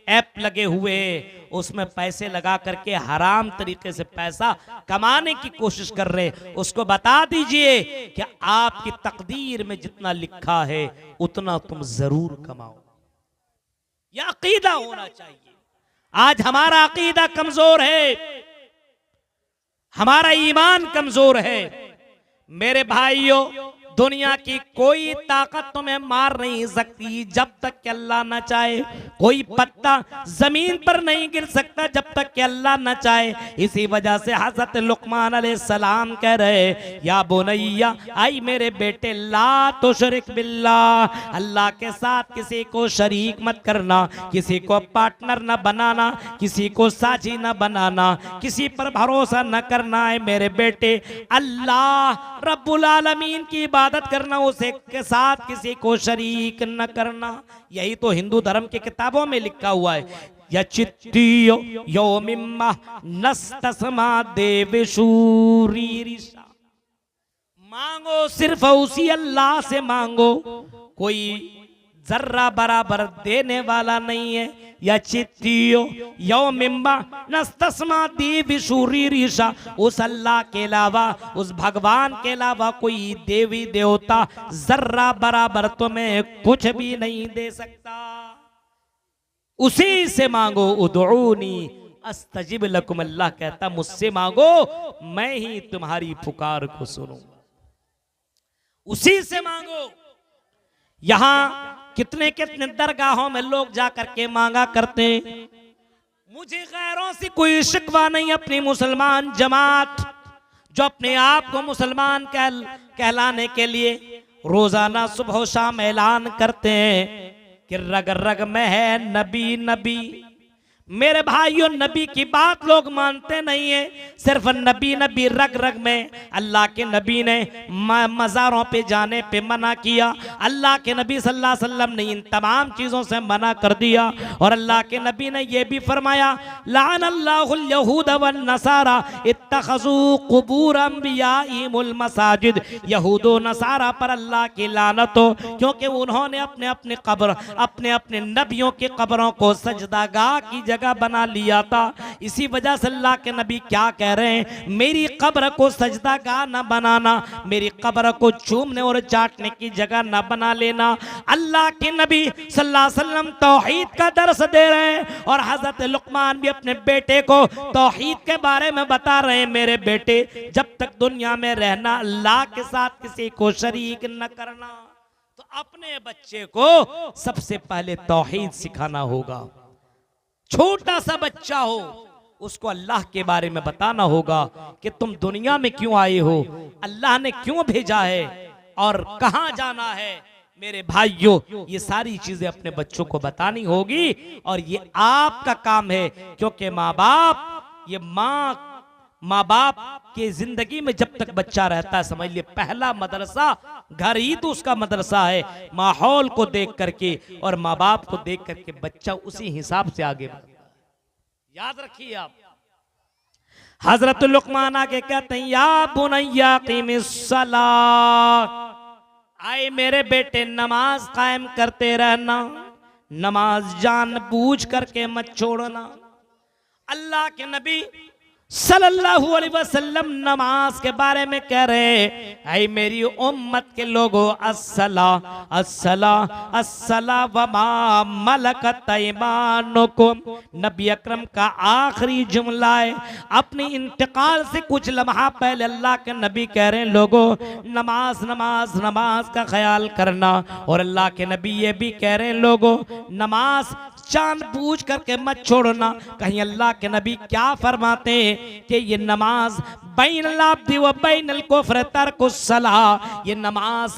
ऐप लगे हुए हैं, उसमें पैसे लगा करके हराम तरीके से पैसा कमाने की कोशिश कर रहे हैं। उसको बता दीजिए कि आपकी तकदीर में जितना लिखा है उतना तुम जरूर कमाओ। यह अकीदा होना चाहिए। आज हमारा अकीदा कमजोर है, हमारा ईमान कमजोर है। मेरे भाइयों, दुनिया की कोई ताकत तुम्हें मार नहीं सकती जब तक कि अल्लाह न चाहे। कोई पत्ता जमीन पर नहीं गिर सकता जब तक कि अल्लाह न चाहे। इसी वजह से हजरत लुकमान अलैहिस्सलाम कह रहे, या बुनैया, आई मेरे बेटे, ला तुशरिक बिल्लाह, अल्लाह के साथ किसी को शरीक मत करना, किसी को पार्टनर न बनाना, किसी को साझी न बनाना, किसी पर भरोसा न करना है मेरे बेटे। अल्लाह रब्बुल आलमीन की इबादत करना, उसे के साथ किसी को शरीक न करना। यही तो हिंदू धर्म की किताबों में लिखा हुआ है। यचित्तियो यो मिम्मा नस्तस्मा देवेशूरीरिशा। मांगो सिर्फ उसी अल्लाह से मांगो, कोई जर्रा बराबर देने वाला नहीं है। या चित्तियो यो मिम्बा नस्तस्मा देवेशूरीरिशा। उस अल्लाह के अलावा, उस भगवान के अलावा कोई देवी देवता जर्रा बराबर तुम्हें कुछ भी नहीं दे सकता। उसी से मांगो। उदऊनी अस्तजिब लकुम। अल्लाह कहता मुझसे मांगो, मैं ही तुम्हारी पुकार को सुनूंगा। उसी से मांगो। यहां कितने कितने दरगाहों में लोग जाकर के मांगा करते हैं। मुझे गैरों से कोई शिकवा नहीं। अपनी मुसलमान जमात जो अपने आप को मुसलमान कहलाने के लिए रोजाना सुबह शाम ऐलान करते हैं कि रग रग में है नबी नबी। मेरे भाइयों, नबी की बात लोग मानते नहीं है। सिर्फ नबी नबी, रग रग में। अल्लाह के नबी ने मज़ारों पे जाने पे मना किया। अल्लाह के नबी सल्लल्लाहु अलैहि वसल्लम ने इन तमाम चीज़ों से मना कर दिया। और अल्लाह के नबी ने यह भी फरमाया, लानल्लाहुल यहूद वन नसारा इत्तखज़ू कुबूर अंबियाइहिमुल मसाजिद। यहूद व नसारा पर अल्लाह की लानत हो, क्योंकि उन्होंने अपने अपने कब्र, अपने अपने नबियों की कब्रों को सजदागाह की जगह बना लिया था। इसी वजह से अल्लाह के नबी क्या कह रहे हैं, मेरी कब्र को सजदागाह न बनाना, मेरी कब्र को चूमने और चाटने की जगह न बना लेना। अल्लाह के नबी सल्लल्लाहु अलैहि वसल्लम तौहीद का दर्स दे रहे हैं और हजरत लुकमान भी अपने बेटे को तौहीद के बारे में बता रहे हैं। मेरे बेटे, जब तक दुनिया में रहना, अल्लाह के साथ किसी को शरीक न करना। तो अपने बच्चे को सबसे पहले तौहीद सिखाना होगा। छोटा सा बच्चा हो, उसको अल्लाह के बारे में बताना होगा कि तुम दुनिया में क्यों आए हो, अल्लाह ने क्यों भेजा है और कहां जाना है। मेरे भाइयों, ये सारी चीजें अपने बच्चों को बतानी होगी और ये आपका काम है। क्योंकि माँ बाप, ये माँ बाप के जिंदगी में जब तक बच्चा रहता है, समझ लिए पहला मदरसा घर ही तो उसका मदरसा है। माहौल को देख करके और माँ बाप को देख करके बच्चा उसी हिसाब से आगे बढ़ता है। याद रखिए आप। हजरत लुकमान आके कहते हैं, या बुनैया क़ीमिस्सलाह। आए मेरे बेटे, नमाज कायम करते रहना, नमाज जान बूझ करके मत छोड़ना। अल्लाह के नबी सल्लल्लाहु अलैहि वसल्लम नमाज के बारे में कह रहे हैं, ऐ मेरी उम्मत के लोगों, अस्सला अस्सला अस्सला व मा मलकत ऐमानुकुम। नबी अकरम का आखिरी जुमला है। अपनी इंतकाल से कुछ लम्हा पहले अल्लाह के नबी कह रहे हैं, लोगों नमाज नमाज नमाज का ख्याल करना। और अल्लाह के नबी ये भी कह रहे हैं, लोगों नमाज जानबूझ करके मत छोड़ना। कहीं अल्लाह के नबी क्या फरमाते हैं कि ये नमाज बैनल अब्दी व बैनल कुफ्र तर्कुस सलाह। ये नमाज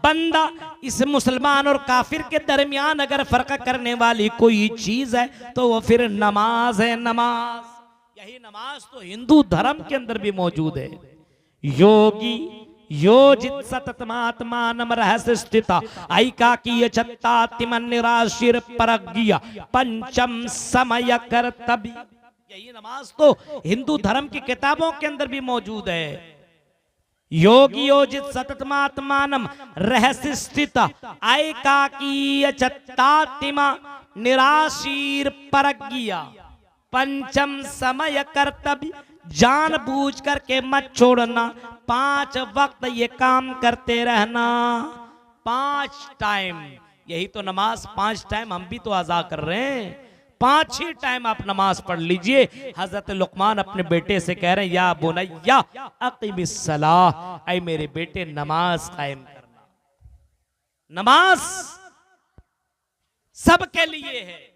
बंदा, इस मुसलमान और काफिर के दरमियान अगर फर्क करने वाली कोई चीज है तो वो फिर नमाज है। नमाज, यही नमाज तो हिंदू धर्म के अंदर भी मौजूद है। योगी योजित सततमात्मानम रहस्य स्थिता ऐकाकीय चत्तातिमन निराशिर परज्ञा पंचम समय कर्तव्य। यही नमाज तो हिंदू धर्म की किताबों के अंदर भी मौजूद है। योगी योजित सततमात्मानम रहस्य स्थिता ऐकाकीय चत्तातिमा निराशिर परज्ञा पंचम समय कर्तव्य। जान बूझ करके मत छोड़ना। 5 वक्त ये काम करते रहना। 5 टाइम, यही तो नमाज 5 टाइम हम भी तो अज़ा कर रहे हैं। 5 ही टाइम आप नमाज पढ़ लीजिए। हजरत लुकमान अपने बेटे से कह रहे हैं, या बुनैया अक़िमिस्सलाह, ऐ मेरे बेटे नमाज कायम करना। नमाज सबके लिए है।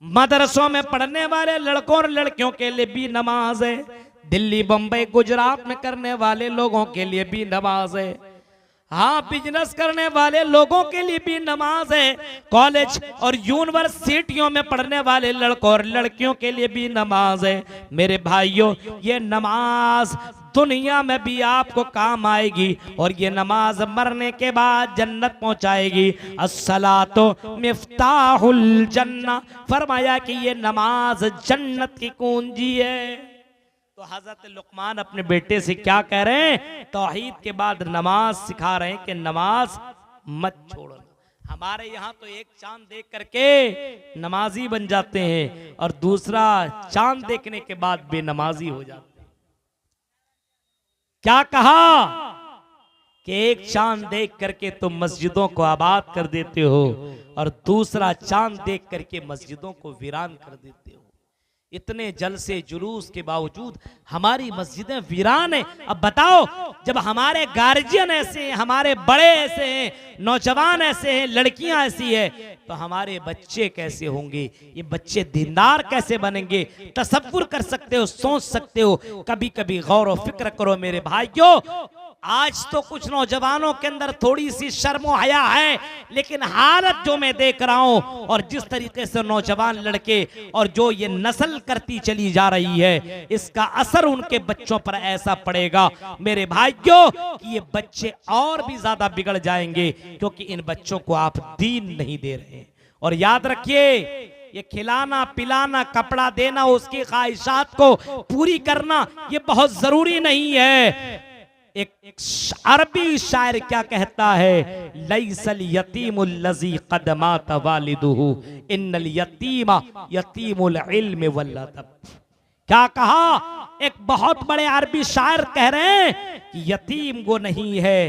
मदरसों में पढ़ने वाले लड़कों और लड़कियों के लिए भी नमाज है। दिल्ली बम्बई गुजरात में करने वाले लोगों के लिए भी नमाज है। हाँ, बिजनेस करने वाले लोगों के लिए भी नमाज है। कॉलेज और यूनिवर्सिटियों में पढ़ने वाले लड़कों और लड़कियों के लिए भी नमाज है। मेरे भाइयों, ये नमाज दुनिया में भी आपको काम आएगी और ये नमाज मरने के बाद जन्नत पहुंचाएगी। अस्सलातो मिफ्ताहुल जन्नह, फरमाया कि ये नमाज जन्नत की कुंजी है। तो हजरत लुकमान अपने बेटे से क्या कह रहे हैं? तौहीद के बाद नमाज सिखा रहे हैं कि नमाज मत छोड़ना। हमारे यहाँ तो एक चांद देख करके नमाजी बन जाते हैं और दूसरा चांद देखने के बाद बेनमाजी हो जाते हैं। क्या कहा कि एक चांद देख करके तुम मस्जिदों को आबाद कर देते हो और दूसरा चांद देख करके मस्जिदों को वीरान कर देते हो। इतने जलसे जुलूस के बावजूद हमारी मस्जिदें वीरान हैं। अब बताओ, जब हमारे गार्जियन ऐसे हैं, हमारे बड़े ऐसे हैं, नौजवान ऐसे हैं, लड़कियां ऐसी है, तो हमारे बच्चे कैसे होंगे? ये बच्चे दीनदार कैसे बनेंगे? तसव्वुर कर सकते हो, सोच सकते हो? कभी कभी गौर और फिक्र करो मेरे भाइयों। आज तो कुछ नौजवानों के अंदर थोड़ी सी शर्म और हया है, लेकिन हालत जो मैं देख रहा हूं और जिस तरीके से नौजवान लड़के और जो ये नस्ल करती चली जा रही है, इसका असर उनके बच्चों पर ऐसा पड़ेगा मेरे भाइयों कि ये बच्चे और भी ज्यादा बिगड़ जाएंगे, क्योंकि इन बच्चों को आप दीन नहीं दे रहे हैं। और याद रखिए, ये खिलाना पिलाना कपड़ा देना, उसकी ख्वाहिशात को पूरी करना, ये बहुत जरूरी नहीं है। एक अरबी शायर क्या कहता है? लैसल यतीमुल लज़ी क़द मात वालिदुहु इन्नल यतीमा यतीमुल इल्म वल अदब। क्या कहा? एक बहुत बड़े अरबी शायर कह रहे हैं कि यतीम वो नहीं है,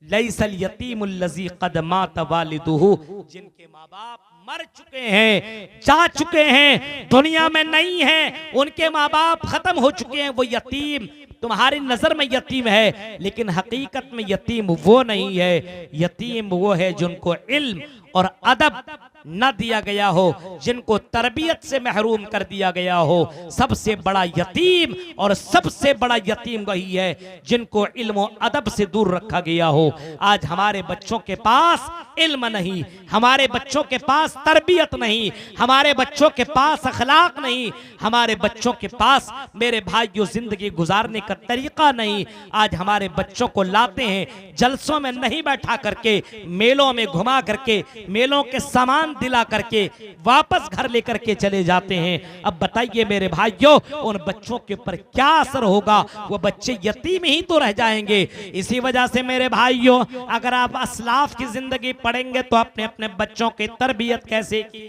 लैसल यतीमुल लज़ी क़द मात वालिदुहु, जिनके माँ बाप मर चुके हैं, जा चुके हैं, दुनिया में नहीं है, उनके माँ बाप खत्म हो चुके हैं, वो यतीम तुम्हारी नजर में यतीम है, लेकिन हकीकत में यतीम वो नहीं है। यतीम वो है जिनको इल्म और अदब न दिया गया हो, जिनको तरबियत से महरूम कर दिया गया हो। सबसे बड़ा यतीम और सबसे बड़ा यतीम वही है जिनको इल्म और अदब से दूर रखा गया हो। आज हमारे बच्चों के पास इल्म नहीं, हमारे बच्चों के पास तरबियत नहीं, हमारे बच्चों के पास अखलाक नहीं, हमारे बच्चों के पास मेरे भाइयों जिंदगी गुजारने का तरीका नहीं। आज हमारे बच्चों को लाते हैं, जलसों में नहीं बैठा करके, मेलों में घुमा करके, मेलों के सामान दिला करके वापस घर लेकर के चले जाते हैं। अब बताइए मेरे भाइयों, उन बच्चों के ऊपर क्या असर होगा? वो बच्चे यतीम ही तो रह जाएंगे। इसी वजह से मेरे भाइयों, अगर आप असलाफ की जिंदगी पढ़ेंगे तो अपने अपने बच्चों की तरबियत कैसे की,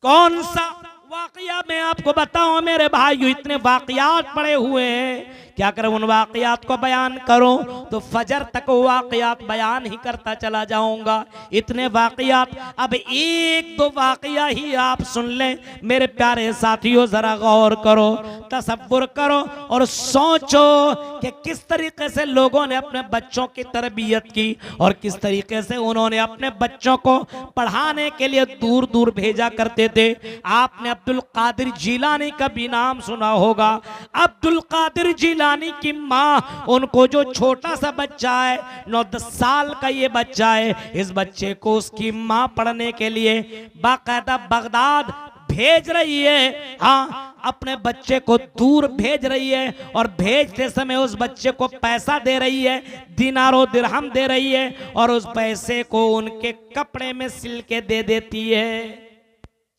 कौन सा वाकया मैं आपको बताऊं मेरे भाइयों, इतने वाकयात पड़े हुए हैं, क्या करूं उन वाकयात को बयान करूं तो फजर तक वाकयात बयान ही करता चला जाऊंगा। इतने वाकयात, अब एक दो वाकया ही आप सुन लें मेरे प्यारे साथियों, जरा गौर करो, तसव्वुर करो और सोचो कि किस तरीके से लोगों ने अपने बच्चों की तरबियत की और किस तरीके से उन्होंने अपने बच्चों को पढ़ाने के लिए दूर दूर भेजा करते थे। आपने अब्दुल कादिर जिलानी का भी नाम सुना होगा। अब्दुल कादिर जिलानी की माँ, उनको जो छोटा सा बच्चा है, 9-10 साल का ये बच्चा है, इस बच्चे को उसकी माँ पढ़ने के लिए बाकायदा बगदाद भेज रही है। हाँ, अपने बच्चे को दूर भेज रही है और भेजते समय उस बच्चे को पैसा दे रही है, दिनारों दिरहम दे रही है और उस पैसे को उनके कपड़े में सिल के दे देती है,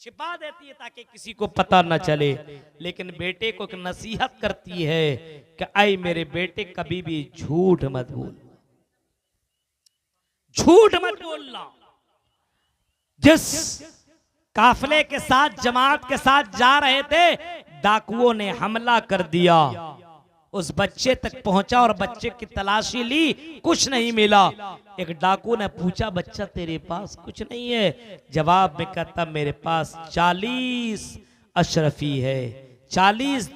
छिपा देती है ताकि किसी को पता न चले। लेकिन बेटे को एक नसीहत करती है कि ऐ मेरे बेटे, कभी भी झूठ मत बोल, झूठ मत बोलना। जिस काफले के साथ, जमात के साथ जा रहे थे, डाकुओं ने हमला कर दिया, उस बच्चे तक पहुंचा और बच्चे की तलाशी ली, कुछ नहीं मिला। एक डाकू ने पूछा, बच्चा तेरे पास कुछ नहीं है? जवाब में कहता, मेरे पास 40 अशरफी है, 40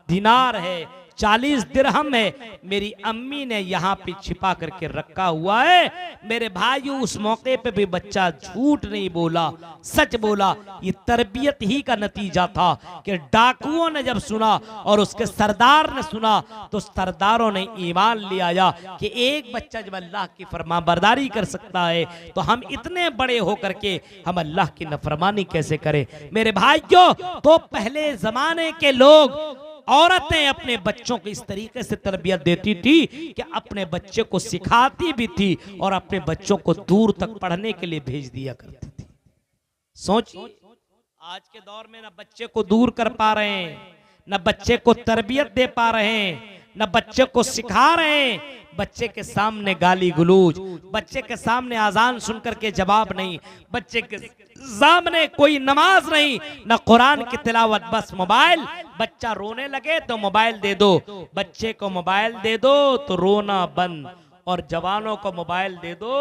दिनार है, 40 दिरहम है, मेरी अम्मी ने यहाँ पे छिपा करके रखा हुआ है। मेरे भाइयों, उस मौके पे भी बच्चा झूठ नहीं बोला, सच बोला। ये तरबियत ही का नतीजा था कि डाकुओं ने जब सुना और उसके सरदार ने सुना तो सरदारों ने ईमान ले आया कि एक बच्चा जब अल्लाह की फरमाबरदारी कर सकता है तो हम इतने बड़े होकर के हम अल्लाह की नफरमानी कैसे करें। मेरे भाइयों, तो पहले जमाने के लोग, औरतें अपने बच्चों को इस तरीके से तरबियत देती थी कि अपने बच्चे को सिखाती भी थी और अपने बच्चों को दूर तक पढ़ने के लिए भेज दिया करती थी। सोचिए, आज के दौर में ना बच्चे को दूर कर पा रहे हैं, न बच्चे को तरबियत दे पा रहे हैं, न बच्चे को सिखा रहे हैं। बच्चे के सामने गाली गुलूज, बच्चे के सामने अजान सुनकर के जवाब नहीं, बच्चे के सामने कोई नमाज नहीं, न कुरान की तिलावत, बस मोबाइल। बच्चा रोने लगे तो मोबाइल दे दो, बच्चे को मोबाइल दे दो तो रोना बंद, और जवानों को मोबाइल दे दो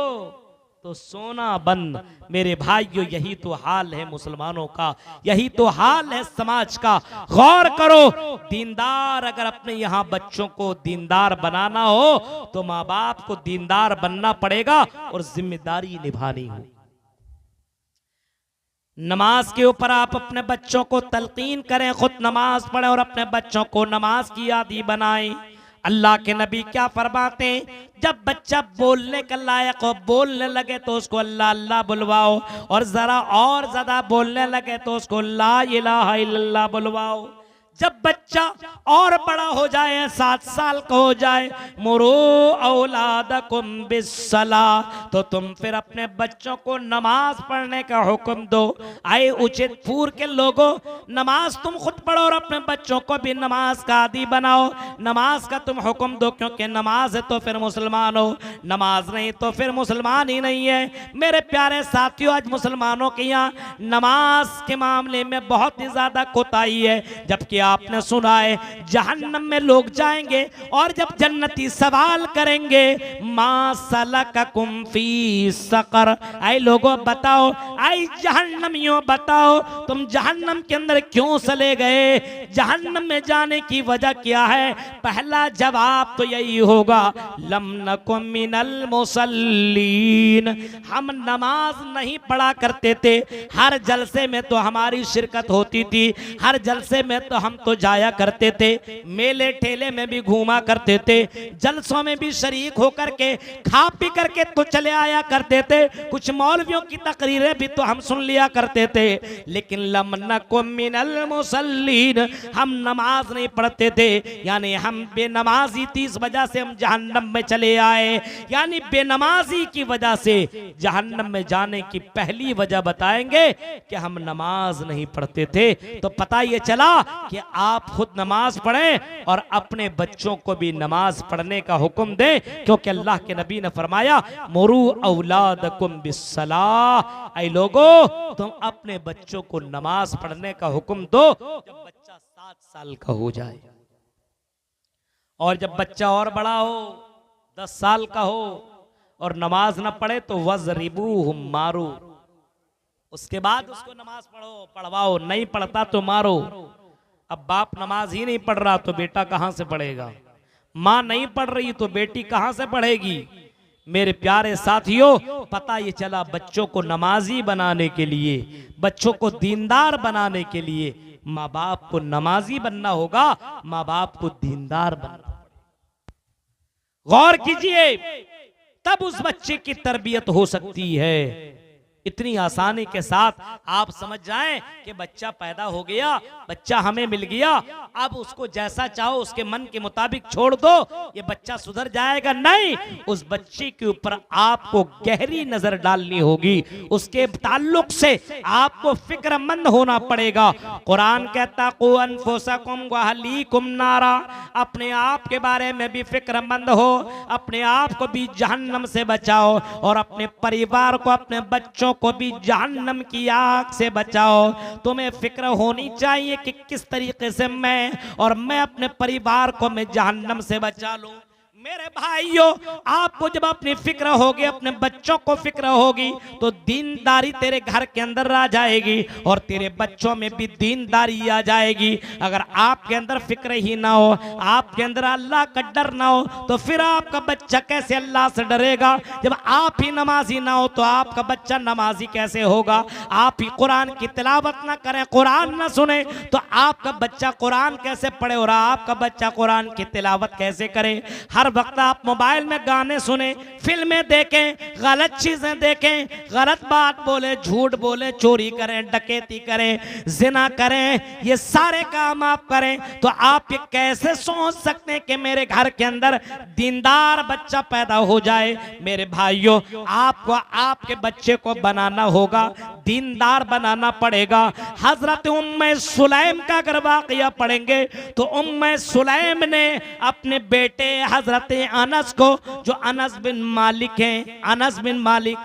तो सोना बंद। मेरे भाइयों, यही तो हाल है मुसलमानों का, यही तो हाल है समाज का। गौर करो, दीनदार अगर अपने यहाँ बच्चों को दीनदार बनाना हो तो माँ बाप को दीनदार बनना पड़ेगा और जिम्मेदारी निभानी हो। नमाज के ऊपर आप अपने बच्चों को तलकीन करें, खुद नमाज पढ़ें और अपने बच्चों को नमाज की आदी बनाएं। अल्लाह के नबी क्या फरमाते हैं, जब बच्चा बोलने का लायक हो, बोलने लगे तो उसको अल्लाह अल्लाह बुलवाओ, और जरा और ज्यादा बोलने लगे तो उसको ला इलाहा इल्लल्लाह बुलवाओ। जब बच्चा और बड़ा हो जाए, 7 साल का हो जाए, मुरू औलादकुम बिस्सला, तो तुम फिर अपने बच्चों को नमाज पढ़ने का हुक्म दो। आए उचित पूर के लोगों, नमाज तुम खुद पढ़ो और अपने बच्चों को भी नमाज का आदी बनाओ। नमाज का तुम हुक्म दो, क्योंकि नमाज है तो फिर मुसलमान हो, नमाज नहीं तो फिर मुसलमान ही नहीं है। मेरे प्यारे साथियों, आज मुसलमानों के यहाँ नमाज के मामले में बहुत ही ज्यादा कोताही है, जबकि आपने सुना है जहन्नम में लोग जाएंगे और जब जन्नती सवाल करेंगे, मा सलककुम फी सकर, ऐ लोगों बताओ, ऐ जहन्नमियों बताओ, तुम जहन्नम के अंदर क्यों चले गए, जहन्नम में जाने की वजह क्या है। पहला जवाब तो यही होगा, लम नकुम मिनल मुसल्लीन, हम नमाज नहीं पढ़ा करते थे। हर जलसे में तो हमारी शिरकत होती थी, हर जलसे में तो हम तो जाया करते थे, मेले ठेले में भी घूमा करते थे, जलसों में भी शरीक होकर के खा पी करके तो चले आया करते थे, कुछ मौलवियों की तकरीरें भी तो हम सुन लिया करते थे, लेकिन लम नकुम मिनल मुसल्लीन, हम नमाज नहीं पढ़ते थे। यानी हम बेनमाजी थी, इस वजह से हम जहन्नम में चले आए। यानी बेनमाजी की वजह से जहन्नम में जाने की पहली वजह बताएंगे कि हम नमाज नहीं पढ़ते थे। तो पता ये चला कि आप खुद नमाज पढ़ें और अपने बच्चों को भी नमाज पढ़ने का हुक्म दें, क्योंकि अल्लाह के नबी ने फरमाया, मुरू औलादकुम बिस्सलाह, ऐ लोगों तुम अपने बच्चों को नमाज पढ़ने का हुक्म दो जब बच्चा 7 साल का हो जाए, और जब बच्चा और बड़ा हो, 10 साल का हो और नमाज ना पढ़े तो वज़रिबूहुम, मारो। उसके बाद उसको नमाज पढ़वाओ, नहीं पढ़ता तो मारो। अब बाप नमाज ही नहीं पढ़ रहा तो बेटा कहां से पढ़ेगा, माँ नहीं पढ़ रही तो बेटी कहां से पढ़ेगी। मेरे प्यारे साथियों, पता ये चला बच्चों को नमाजी बनाने के लिए, बच्चों को दीनदार बनाने के लिए माँ बाप को नमाजी बनना होगा, माँ बाप को दीनदार बनना। गौर कीजिए, तब उस बच्चे की तरबियत हो सकती है। इतनी आसानी के साथ आप समझ जाएं कि बच्चा पैदा हो गया, बच्चा हमें मिल गया, अब उसको जैसा चाहो उसके मन के मुताबिक छोड़ दो, ये बच्चा सुधर जाएगा। नहीं, उस बच्चे के ऊपर आपको गहरी नजर डालनी होगी, उसके ताल्लुक से आपको फिक्रमंद होना पड़ेगा। कुरान कहता, कु अनफुसकुम व अहलीकुम नारा, अपने आप के बारे में भी फिक्रमंद हो, अपने आप को भी जहन्नम से बचाओ और अपने परिवार को, अपने बच्चों को भी जहन्नम की आग से बचाओ। तुम्हें फिक्र होनी चाहिए कि किस तरीके से मैं अपने परिवार को मैं जहन्नम से बचा लूं, मेरे भाइयों, आपको जब अपनी फिक्र होगी, अपने बच्चों को फिक्र होगी, तो दीनदारी तेरे घर के अंदर आ जाएगी और तेरे बच्चों में भी दीनदारी आ जाएगी। अगर आपके अंदर फिक्र ही ना हो, आपके अंदर अल्लाह का डर ना हो, तो फिर आपका बच्चा कैसे अल्लाह से डरेगा? जब आप ही नमाजी ना हो तो आपका बच्चा नमाजी कैसे होगा? आप ही कुरान की तिलावत ना करें, कुरान ना सुने, तो आपका बच्चा कुरान कैसे पढ़े और आपका बच्चा कुरान की तिलावत कैसे करे? हर वक्त आप मोबाइल में गाने सुने, फिल्में देखें, गलत चीजें देखें, गलत बात बोले, झूठ बोले, चोरी करें, डकैती करें, जिना करें, ये सारे काम आप करें, तो आप ये कैसे सोच सकते हैं कि मेरे घर के अंदर दीनदार बच्चा पैदा हो जाए? मेरे भाइयों, आपको आपके बच्चे को बनाना होगा, दीनदार बनाना पड़ेगा। हजरत उम्मे सुलैम का अगर वाकया पढ़ेंगे तो उम्मे सुलैम ने अपने बेटे हजरत अनस को, जो अनस बिन मालिक हैं, अनस बिन मालिक,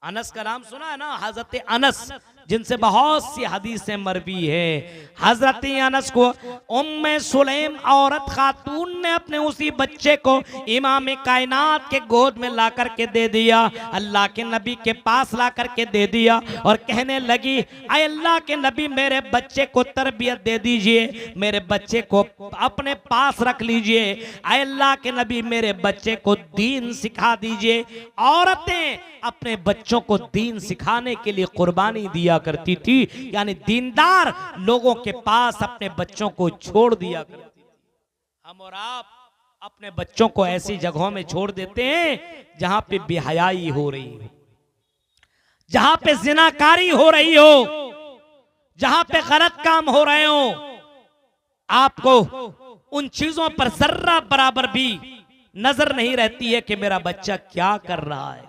अनस का नाम सुना है ना, हजरत अनस जिनसे बहुत सी हदीसें मरवी है, हजरत अनस को उम्मे सुलैम औरत खातून ने अपने उसी बच्चे को इमाम कायनात के गोद में ला करके दे दिया, अल्लाह के नबी के पास ला करके दे दिया और कहने लगी, अय अल्लाह के नबी, मेरे बच्चे को तरबियत दे दीजिए, मेरे बच्चे को अपने पास रख लीजिए, अय अल्लाह के नबी, मेरे बच्चे को दीन सिखा दीजिए। औरतें अपने बच्चों को दीन सिखाने के लिए कुर्बानी दिया करती थी, यानी दीनदार लोगों के पास अपने बच्चों को छोड़ दिया करती थी। हम और आप अपने बच्चों को ऐसी जगहों में छोड़ देते हैं जहां पे बेहयाई हो रही हो, जहां पे जिनाकारी हो रही हो, जहां पे गलत काम हो रहे हो। आपको उन चीजों पर जर्रा बराबर भी नजर नहीं रहती है कि मेरा बच्चा क्या कर रहा है,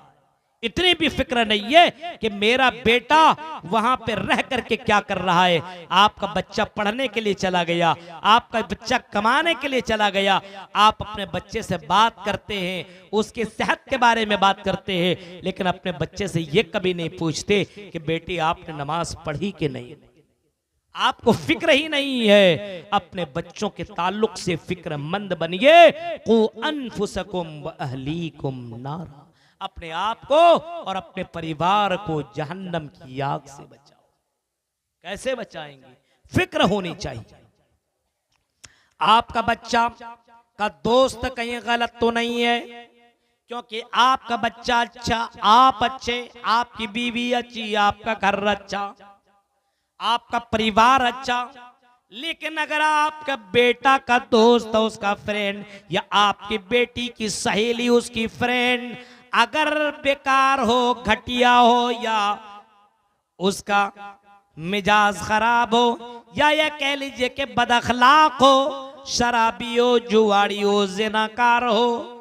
इतनी भी फिक्र नहीं है कि मेरा बेटा वहां पे रह करके क्या कर रहा है। आपका बच्चा पढ़ने के लिए चला गया, आपका बच्चा कमाने के लिए चला गया, आप अपने बच्चे से बात करते हैं, उसकी सेहत के बारे में बात करते हैं, लेकिन अपने बच्चे से ये कभी नहीं पूछते कि बेटी आपने नमाज पढ़ी कि नहीं। आपको फिक्र ही नहीं है। अपने बच्चों के ताल्लुक से फिक्रमंद बनिए। कू अनफुसकुम व अहलीकुम नारा, अपने आप को और अपने परिवार को जहन्नम की आग से बचाओ। कैसे बचाएंगे? फिक्र होनी चाहिए। आपका बच्चा का दोस्त कहीं गलत तो नहीं है, क्योंकि आपका बच्चा अच्छा, आप अच्छे, आपकी बीवी अच्छी, आपका घर अच्छा, आपका परिवार अच्छा, लेकिन अगर आपका बेटा का दोस्त, उसका फ्रेंड, या आपकी बेटी की सहेली, उसकी फ्रेंड अगर बेकार हो, घटिया हो, या उसका मिजाज खराब हो, या ये कह लीजिए कि बदअखलाक हो, शराबी हो, जुआड़ी हो, जिनाकार हो,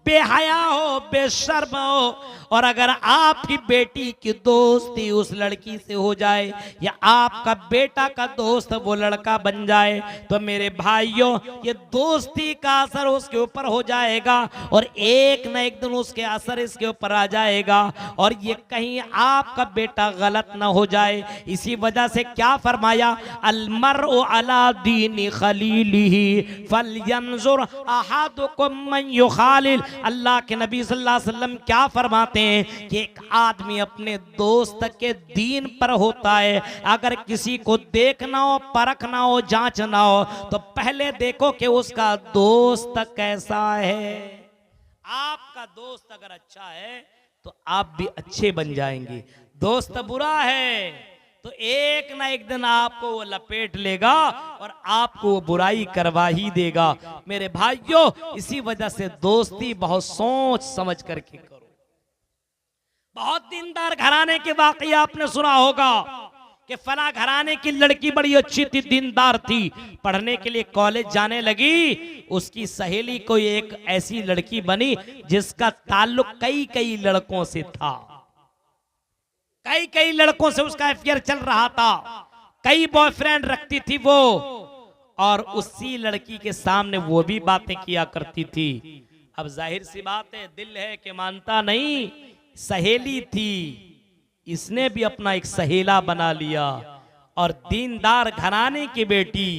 बेहया हो, बेशर्म हो, और अगर आपकी बेटी की दोस्ती उस लड़की से हो जाए, या आपका बेटा का दोस्त वो लड़का बन जाए, तो मेरे भाइयों, ये दोस्ती का असर उसके ऊपर हो जाएगा और एक न एक दिन उसके असर इसके ऊपर आ जाएगा, और ये कहीं आपका बेटा गलत ना हो जाए। इसी वजह से क्या फरमाया, अलमरउ अला दीनी खलीलिही फलयंजुर अहादुकुम मन युखालिल। अल्लाह के नबी सल्लल्लाहु अलैहि वसल्लम क्या फरमाते हैं कि एक आदमी अपने दोस्त के दीन पर होता है। अगर किसी को देखना हो, परखना हो, जांचना हो, तो पहले देखो कि उसका दोस्त कैसा है। आपका दोस्त अगर अच्छा है तो आप भी अच्छे बन जाएंगे। दोस्त बुरा है तो एक ना एक दिन आपको वो लपेट लेगा और आपको वो बुराई करवा ही देगा। मेरे भाइयों, इसी वजह से दोस्ती बहुत सोच समझ करके करो। बहुत दीनदार घराने के वाकया आपने सुना होगा कि फला घराने की लड़की बड़ी अच्छी थी, दीनदार थी, पढ़ने के लिए कॉलेज जाने लगी, उसकी सहेली को एक ऐसी लड़की बनी जिसका ताल्लुक कई कई लड़कों से था, कई कई लड़कों से उसका अफेयर चल रहा था, कई बॉयफ्रेंड रखती थी वो, और उसी लड़की के सामने वो भी बातें किया करती थी। अब जाहिर सी बात है, दिल है कि मानता नहीं, सहेली थी, इसने भी अपना एक सहेला बना लिया, और दीनदार घराने की बेटी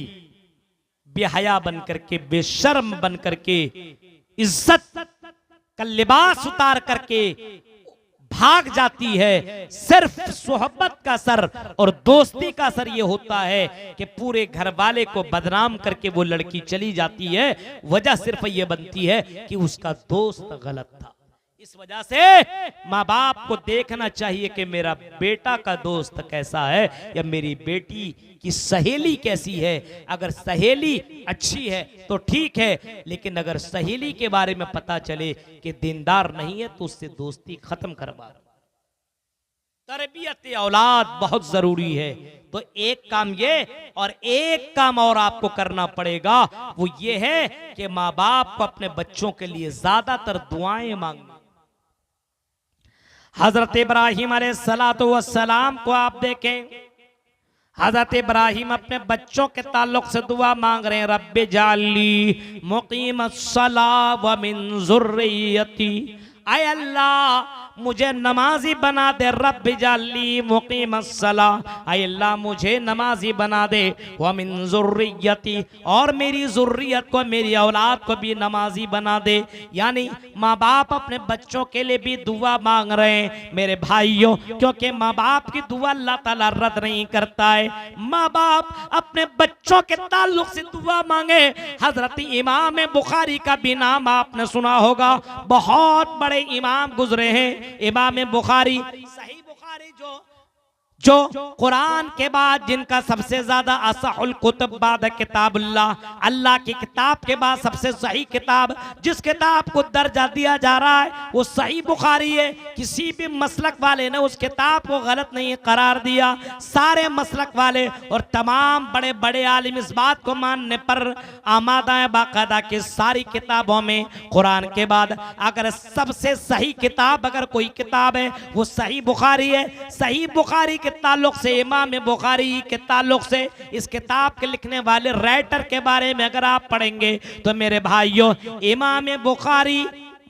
बेहया बन करके, बेशर्म बन करके इज्जत का लिबास उतार करके भाग जाती है। सिर्फ सोहबत का असर और दोस्ती का असर ये होता है कि पूरे घर वाले को बदनाम करके वो लड़की चली जाती है। वजह सिर्फ ये बनती है कि उसका दोस्त गलत था। इस वजह से माँ बाप को देखना चाहिए कि मेरा बेटा का दोस्त कैसा है या मेरी बेटी की सहेली कैसी है। अगर सहेली अच्छी है तो ठीक है, लेकिन अगर सहेली के बारे में पता चले कि दीनदार नहीं है तो उससे दोस्ती खत्म करवा। तरबियत औलाद बहुत जरूरी है। तो एक काम ये और एक काम और आपको करना पड़ेगा, वो ये है कि माँ बाप को अपने बच्चों के लिए ज्यादातर दुआएं मांगनी। हजरत इब्राहिम अलैहिस्सलातु वस्सलाम को आप देखें, हजरत इब्राहिम अपने बच्चों के ताल्लुक से दुआ मांग रहे हैं, रब्बि जाली मुकीमस्सला व मिन ज़ुर्रियती, आय अल्लाह मुझे नमाजी बना दे, रब्बि जाली मुकीमस्सला, आय अल्लाह मुझे नमाजी बना दे, व मिन ज़ुर्रियती, और मेरी ज़ुर्रियत को, मेरी औलाद को भी नमाजी बना दे। यानी माँ बाप अपने बच्चों के लिए भी दुआ मांग रहे हैं मेरे भाइयों, क्योंकि माँ बाप की दुआ अल्लाह ताला रद्द नहीं करता है। माँ बाप अपने बच्चों के ताल्लुक से दुआ मांगे। हजरत इमाम बुखारी का भी नाम आपने सुना होगा, बहुत बड़े इमाम गुजरे हैं इमाम बुखारी। सही बुखारी जो कुरान के बाद जिनका सबसे ज्यादा असहुल कुतुब बाद किताबुल्लाह, अल्लाह की किताब के बाद सबसे सही किताब जिस किताब को दर्जा दिया जा रहा है वो सही बुखारी है। किसी भी मसलक वाले ने उस किताब को गलत नहीं करार दिया। सारे मसलक वाले और तमाम बड़े बड़े आलिम इस बात को मानने पर आमादा है बाकायदा कि सारी किताबों में कुरान के बाद अगर सबसे सही किताब अगर कोई किताब है वो सही बुखारी है। सही बुखारी के ताल्लुक से, इमाम बुखारी के ताल्लुक से, इस किताब के लिखने वाले राइटर के बारे में अगर आप पढ़ेंगे तो मेरे भाइयों, इमाम बुखारी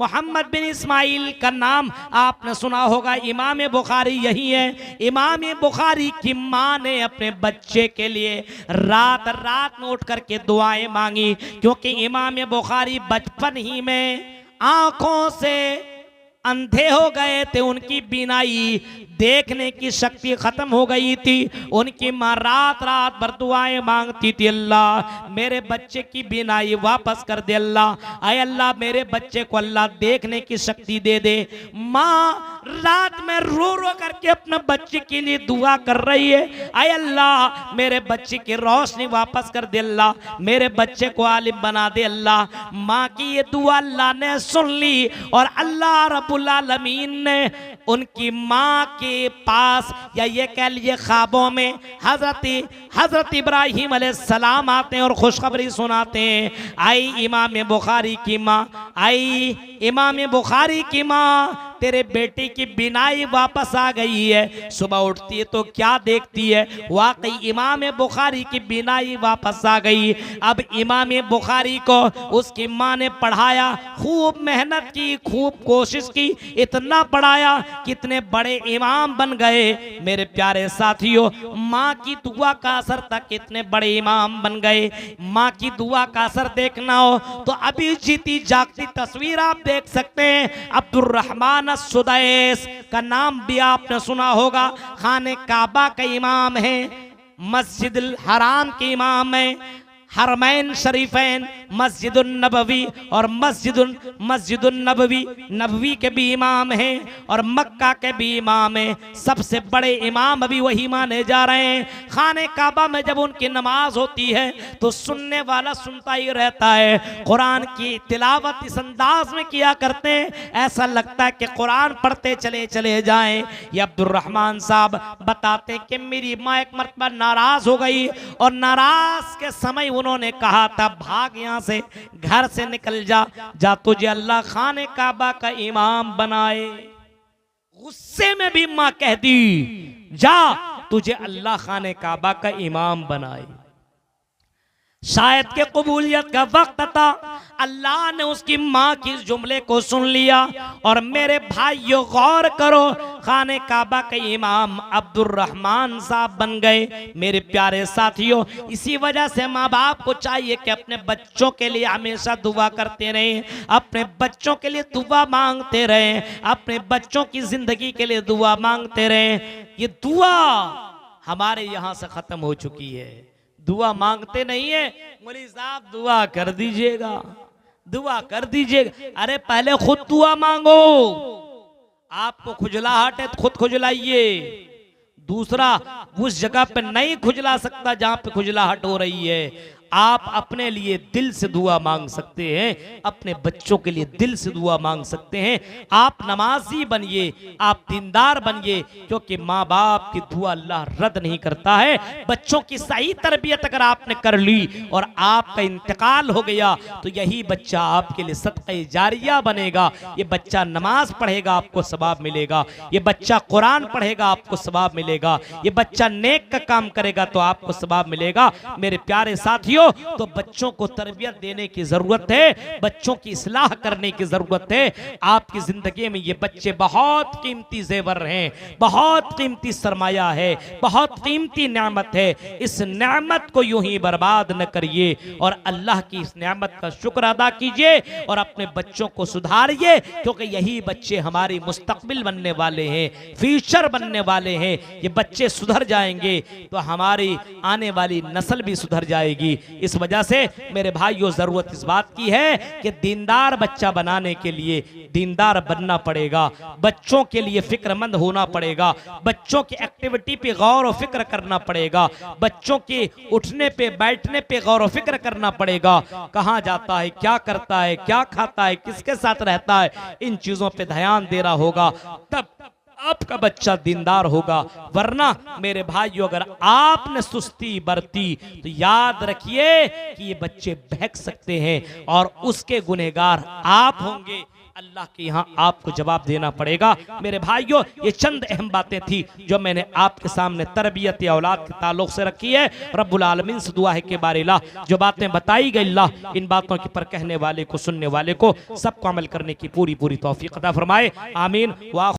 मोहम्मद बिन इस्माइल का नाम आपने सुना होगा। इमाम बुखारी यही है। इमाम बुखारी की माँ ने अपने बच्चे के लिए रात रात में उठ करके दुआएं मांगी, क्योंकि इमाम बुखारी बचपन ही में आंखों से अंधे हो गए थे। उनकी बीनाई, देखने की शक्ति खत्म हो गई थी। उनकी माँ रात रात भर दुआएं मांगती थी, अल्लाह मेरे बच्चे की बीनाई वापस कर दे, अल्लाह आय अल्लाह मेरे बच्चे को अल्लाह देखने की शक्ति दे दे। माँ रात में रो रो करके अपने बच्चे के लिए दुआ कर रही है, आय अल्लाह मेरे बच्चे की रोशनी वापस कर दे, अल्लाह मेरे बच्चे को आलिम बना दे, अल्लाह। माँ की ये दुआ अल्लाह ने सुन ली और अल्लाह रब्बुल आलमीन ने उनकी माँ के पास, या ये कह लीजिए ख्वाबों में, हजरत इब्राहिम अलैहिस्सलाम आते हैं और खुशखबरी सुनाते हैं, आई इमाम बुखारी की माँ, आई इमाम बुखारी की माँ तेरे बेटे की बीनाई वापस आ गई है। सुबह उठती है तो क्या देखती है, वाकई इमाम बुखारी की बीनाई वापस आ गई। अब इमाम बुखारी को उसकी माँ ने पढ़ाया, खूब मेहनत की, खूब कोशिश की, इतना पढ़ाया कितने बड़े इमाम बन गए। मेरे प्यारे साथियों, माँ की दुआ का असर था, कितने बड़े इमाम बन गए। माँ की दुआ का असर देखना हो तो अभी जीती जागती तस्वीर आप देख सकते हैं। अब्दुर्रहमान सुदैस का नाम भी आपने सुना होगा, खाने काबा के इमाम है, मस्जिद हराम के इमाम है, हरमैन शरीफैन, मस्जिदुन नबवी और मस्जिदुन नबवी के भी इमाम हैं और मक्का के भी इमाम हैं। सबसे बड़े इमाम अभी वही माने जा रहे हैं। खाने काबा में जब उनकी नमाज होती है तो सुनने वाला सुनता ही रहता है। कुरान की तिलावत इस अंदाज में किया करते हैं, ऐसा लगता है कि कुरान पढ़ते चले जाएं। ये अब्दुर्रहमान साहब बताते हैं कि मेरी माँ एक मरतबा नाराज हो गई और नाराज के समय उन्होंने कहा था, भाग यहाँ से, घर से निकल जा तुझे अल्लाह खाने काबा का इमाम बनाए। गुस्से में भी माँ कह दी, जा तुझे अल्लाह खाने काबा का इमाम बनाए। शायद के कबूलियत का वक्त था, अल्लाह ने उसकी माँ की इस जुमले को सुन लिया। और मेरे भाइयों गौर करो, खाने काबा के इमाम अब्दुल रहमान साहब बन गए। मेरे प्यारे साथियों, इसी वजह से माँ बाप को चाहिए कि अपने बच्चों के लिए हमेशा दुआ करते रहें, अपने बच्चों के लिए दुआ मांगते रहें, अपने बच्चों की जिंदगी के लिए दुआ मांगते रहें। ये दुआ हमारे यहाँ से खत्म हो चुकी है। दुआ मांगते नहीं है, मौलवी साहब दुआ कर दीजिएगा, दुआ कर दीजिएगा। अरे पहले खुद दुआ मांगो, आपको खुजलाहट है तो खुद खुजलाइए। दूसरा, उस जगह पे नहीं खुजला सकता जहां पे खुजलाहट हो रही है। आप अपने लिए दिल से दुआ मांग सकते हैं, अपने बच्चों के लिए दिल से दुआ मांग सकते हैं। आप नमाजी बनिए, आप दीनदार बनिए, क्योंकि माँ बाप की दुआ अल्लाह रद्द नहीं करता है। बच्चों की सही तरबियत अगर आपने कर ली और आपका इंतकाल हो गया तो यही बच्चा आपके लिए सदक़े जारिया बनेगा। ये बच्चा नमाज पढ़ेगा, आपको सवाब मिलेगा। ये बच्चा कुरान पढ़ेगा, आपको सवाब मिलेगा। ये बच्चा नेक का काम करेगा तो आपको सवाब मिलेगा। मेरे प्यारे साथियों, तो बच्चों को तरबियत देने की जरूरत है, बच्चों की इस्लाह करने की जरूरत है। आपकी जिंदगी में ये बच्चे बहुत कीमती जेवर हैं, बहुत कीमती सरमाया है, बहुत कीमती नेमत है। इस नेमत को यूं ही बर्बाद न करिए और अल्लाह की इस नेमत का शुक्र अदा कीजिए और अपने बच्चों को सुधारिए, क्योंकि यही बच्चे हमारी मुस्तकबिल बनने वाले हैं, फ्यूचर बनने वाले हैं। ये बच्चे सुधर जाएंगे तो हमारी आने वाली नस्ल भी सुधर जाएगी। इस वजह से मेरे भाइयों, जरूरत इस बात की है कि दीनदार बच्चा बनाने के लिए दीनदार बनना पड़ेगा, बच्चों के लिए फिक्रमंद होना पड़ेगा, बच्चों की एक्टिविटी पे गौर और फिक्र करना पड़ेगा, बच्चों के उठने पे बैठने पे गौर और फिक्र करना पड़ेगा। कहाँ जाता है, क्या करता है, क्या खाता है, किसके साथ रहता है, इन चीजों पे ध्यान देना होगा, तब आपका बच्चा दीनदार होगा। वरना मेरे भाइयों, अगर आपने सुस्ती बरती तो याद रखिए कि ये बच्चे बहक सकते हैं और उसके गुनहगार आप होंगे। अल्लाह के यहाँ आपको जवाब देना पड़ेगा। मेरे भाइयों, ये चंद अहम बातें थी जो मैंने आपके सामने तरबियत औलाद के ताल्लुक से रखी है। रब्बुल आलमीन से दुआ है कि बारे ला जो बातें बताई गई, अल्लाह इन बातों के पर कहने वाले को, सुनने वाले को, सबको अमल करने की पूरी पूरी तौफीक अता फरमाए। आमीन। वाह।